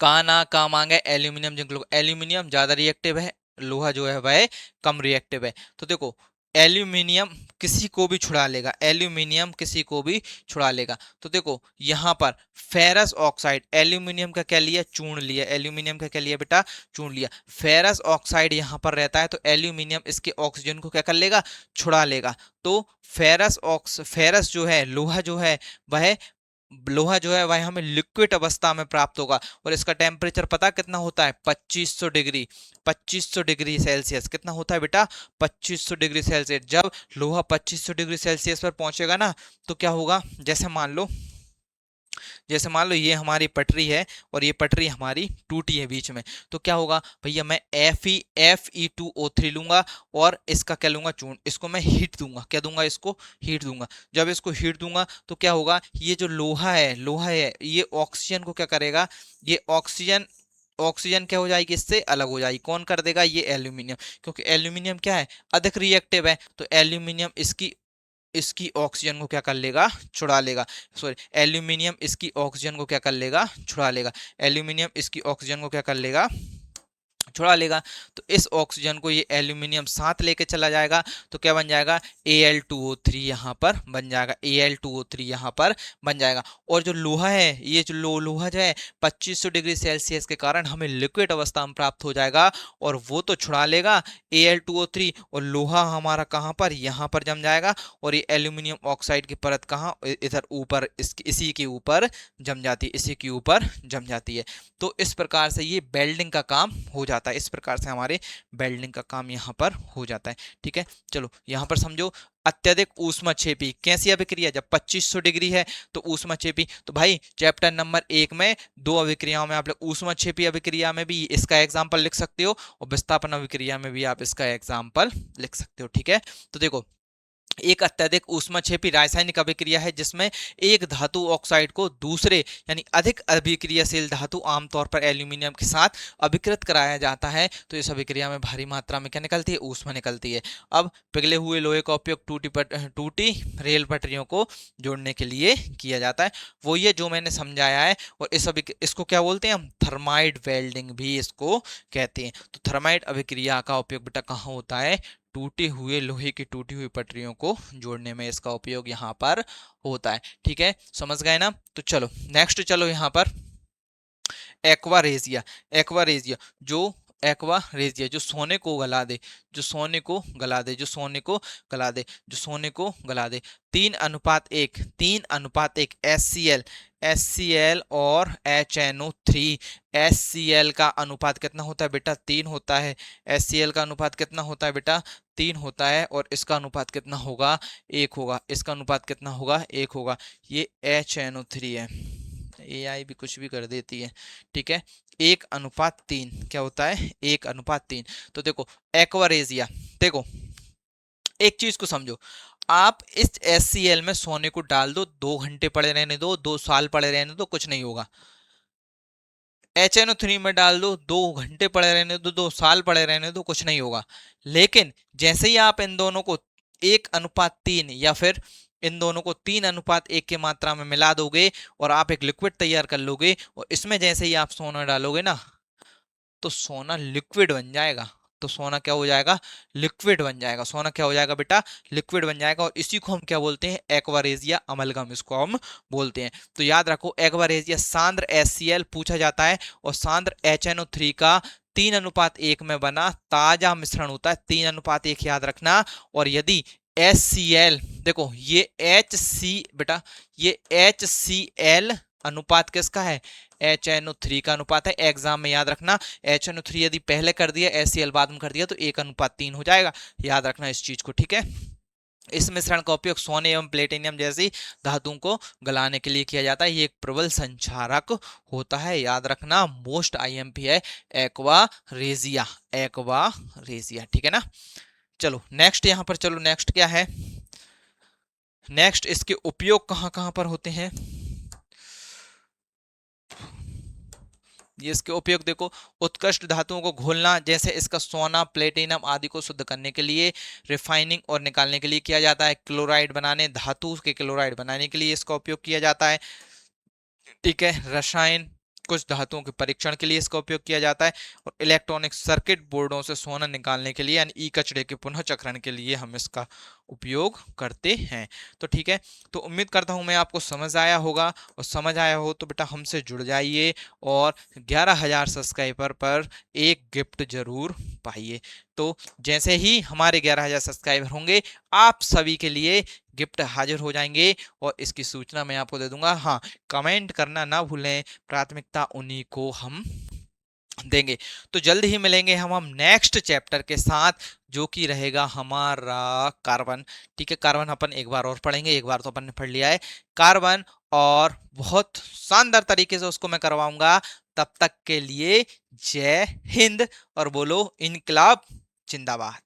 का ना का मांगे एल्यूमिनियम, जिंक, लोहा। एल्यूमिनियम ज्यादा रिएक्टिव है, लोहा जो है वह कम रिएक्टिव है। तो देखो एल्यूमिनियम किसी को भी छुड़ा लेगा, एल्यूमिनियम किसी को भी छुड़ा लेगा। तो देखो यहाँ पर फेरस ऑक्साइड, एल्यूमिनियम का क्या लिया, चूर्ण लिया। एल्यूमिनियम का क्या लिया बेटा, चूर्ण लिया। फेरस ऑक्साइड यहाँ पर रहता है, तो एल्यूमिनियम इसके ऑक्सीजन को क्या कर लेगा, छुड़ा लेगा। तो फेरस जो है, लोहा जो है वह हमें लिक्विड अवस्था में प्राप्त होगा। और इसका टेम्परेचर पता कितना होता है, 2500 डिग्री, 2500 डिग्री सेल्सियस। कितना होता है बेटा, 2500 डिग्री सेल्सियस। जब लोहा 2500 डिग्री सेल्सियस पर पहुंचेगा ना, तो क्या होगा, जैसे मान लो ये हमारी पटरी है और ये पटरी हमारी टूटी है बीच में, तो क्या होगा भैया, मैं Fe2O3 लूंगा और इसका क्या लूंगा, चूर्ण। इसको मैं हीट दूंगा, क्या दूंगा, इसको हीट दूंगा। जब इसको हीट दूंगा तो क्या होगा, ये जो लोहा है ये ऑक्सीजन को क्या करेगा, ये ऑक्सीजन क्या हो जाएगी, इससे अलग हो जाएगी। कौन कर देगा, ये एल्यूमिनियम। क्योंकि एल्यूमिनियम क्या है, अधिक रिएक्टिव है, तो एल्यूमिनियम इसकी इसकी ऑक्सीजन को क्या कर लेगा, छुड़ा लेगा। सॉरी, एल्यूमिनियम इसकी ऑक्सीजन को क्या कर लेगा, छुड़ा लेगा। एल्यूमिनियम इसकी ऑक्सीजन को क्या कर लेगा, छुड़ा लेगा। तो इस ऑक्सीजन को ये एल्यूमिनियम साथ लेके चला जाएगा, तो क्या बन जाएगा, Al2O3 यहाँ पर बन जाएगा, Al2O3 यहाँ पर बन जाएगा। और जो लोहा है, ये जो लोहा जो है 2500 डिग्री सेल्सियस के कारण हमें लिक्विड अवस्था में प्राप्त हो जाएगा, और वो तो छुड़ा लेगा Al2O3, और लोहा हमारा कहाँ पर, यहाँ पर जम जाएगा। और ये एल्यूमिनियम ऑक्साइड की परत कहाँ, इधर ऊपर, इसी के ऊपर जम जाती है, इसी के ऊपर जम जाती है। तो इस प्रकार से ये वेल्डिंग का काम हो जाता है, इस प्रकार से हमारे वेल्डिंग का काम यहाँ पर हो जाता है। ठीक है, चलो यहाँ पर समझो, अत्यधिक ऊष्माक्षेपी कैसी अभिक्रिया, जब 2500 डिग्री है तो ऊष्माक्षेपी। तो भाई चैप्टर नंबर 1 में दो अभिक्रियाओं में आप लोग ऊष्माक्षेपी अभिक्रिया में भी इसका एग्जाम्पल लिख सकते हो, और विस्थापन अभिक्रिया में भी आप इसका एग्जाम्पल लिख सकते हो। ठीक है, तो देखो एक अत्यधिक ऊष्माक्षेपी रासायनिक अभिक्रिया है जिसमें एक धातु ऑक्साइड को दूसरे यानी अधिक अभिक्रियाशील धातु, आमतौर पर एल्यूमिनियम के साथ अभिकृत कराया जाता है। तो इस अभिक्रिया में भारी मात्रा में क्या निकलती है, ऊष्मा निकलती है। अब पिघले हुए लोहे का उपयोग टूटी रेल पटरियों को जोड़ने के लिए किया जाता है, वो ये जो मैंने समझाया है। और इसको क्या बोलते हैं हम, थर्माइट वेल्डिंग भी इसको कहते हैं। तो थर्माइट अभिक्रिया का उपयोग बेटा कहाँ होता है, टूटे हुए लोहे की टूटी हुई पटरियों को जोड़ने में इसका उपयोग यहाँ पर होता है। ठीक है, समझ गए ना। तो चलो नेक्स्ट, चलो यहाँ पर एक्वारेजिया। एक्वारेजिया जो एक्वारेजिया जो सोने को गला दे, जो सोने को गला दे, जो सोने को गला दे, जो सोने को गला दे। 3:1, 3:1 एस सी एल और HNO3। एस का अनुपात कितना होता है बेटा, 3 होता है। एस का अनुपात कितना होता है बेटा, 3 होता है। और इसका अनुपात कितना होगा, 1 होगा। इसका अनुपात कितना होगा, 1 होगा। ये HNO3 है, एआई भी कुछ भी कर देती है। ठीक है, 1:3 क्या होता है, 1:3। तो देखो एक्वारेजिया, देखो एक चीज को समझो, आप इस HCl में सोने को डाल दो, 2 घंटे पड़े रहने दो, 2 साल पड़े रहने दो, कुछ नहीं होगा। HNO3 में डाल दो, 2 घंटे पड़े रहने दो, 2 साल पड़े रहने दो, कुछ नहीं होगा। लेकिन जैसे ही आप इन दोनों को 1:3 या फिर इन दोनों को 3:1 की मात्रा में मिला दोगे और आप एक लिक्विड तैयार कर लोगे, और इसमें जैसे ही आप सोना डालोगे ना, तो सोना लिक्विड बन जाएगा। तो सोना क्या हो जाएगा, लिक्विड बन जाएगा। सोना क्या हो जाएगा बेटा, लिक्विड बन जाएगा। और इसी को हम क्या बोलते हैं, एक्वारेजिया अमलगम, इसको हम बोलते हैं। तो याद रखो, एक्वारेजिया सांद्र HCl पूछा जाता है, और सांद्र HNO3 का 3:1 में बना ताजा मिश्रण होता है, 3:1 याद रखना। और यदि HCl, देखो ये बेटा ये HCl अनुपात किसका है, HNO3 का अनुपात है। एग्जाम में याद रखना, HNO3 यदि पहले कर दिया, HCl बाद में कर दिया, तो 1:3 हो जाएगा। याद रखना इस चीज को, ठीक है। इस मिश्रण का उपयोग सोने एवं प्लेटिनियम जैसी धातुओं को गलाने के लिए किया जाता है। ये एक प्रबल संक्षारक होता है। याद रखना, मोस्ट IMP है एक्वारेजिया, एक्वारेजिया, ठीक है ना। चलो नेक्स्ट, यहां पर चलो नेक्स्ट क्या है, नेक्स्ट इसके उपयोग कहां कहां पर होते हैं। ये इसके उपयोग देखो, उत्कृष्ट धातुओं को घोलना, जैसे इसका सोना प्लेटिनम आदि को शुद्ध करने के लिए, रिफाइनिंग और निकालने के लिए किया जाता है। क्लोराइड बनाने, धातु के क्लोराइड बनाने के लिए इसका उपयोग किया जाता है। ठीक है, रसायन, कुछ धातुओं के परीक्षण के लिए इसका उपयोग किया जाता है। और इलेक्ट्रॉनिक सर्किट बोर्डों से सोना निकालने के लिए, यानी ई कचरे के पुनः चक्रण के लिए हम इसका उपयोग करते हैं। तो ठीक है, तो उम्मीद करता हूं मैं आपको समझ आया होगा, और समझ आया हो तो बेटा हमसे जुड़ जाइए, और 11,000 सब्सक्राइबर पर एक गिफ्ट जरूर पाइए। तो जैसे ही हमारे 11,000 सब्सक्राइबर होंगे, आप सभी के लिए गिफ्ट हाजिर हो जाएंगे, और इसकी सूचना मैं आपको दे दूंगा। हाँ, कमेंट करना ना भूलें, प्राथमिकता उन्हीं को हम देंगे। तो जल्द ही मिलेंगे हम नेक्स्ट चैप्टर के साथ, जो कि रहेगा हमारा कार्बन। ठीक है, कार्बन अपन एक बार और पढ़ेंगे, एक बार तो अपन ने पढ़ लिया है कार्बन, और बहुत शानदार तरीके से उसको मैं करवाऊंगा। तब तक के लिए जय हिंद, और बोलो इनकलाब जिंदाबाद।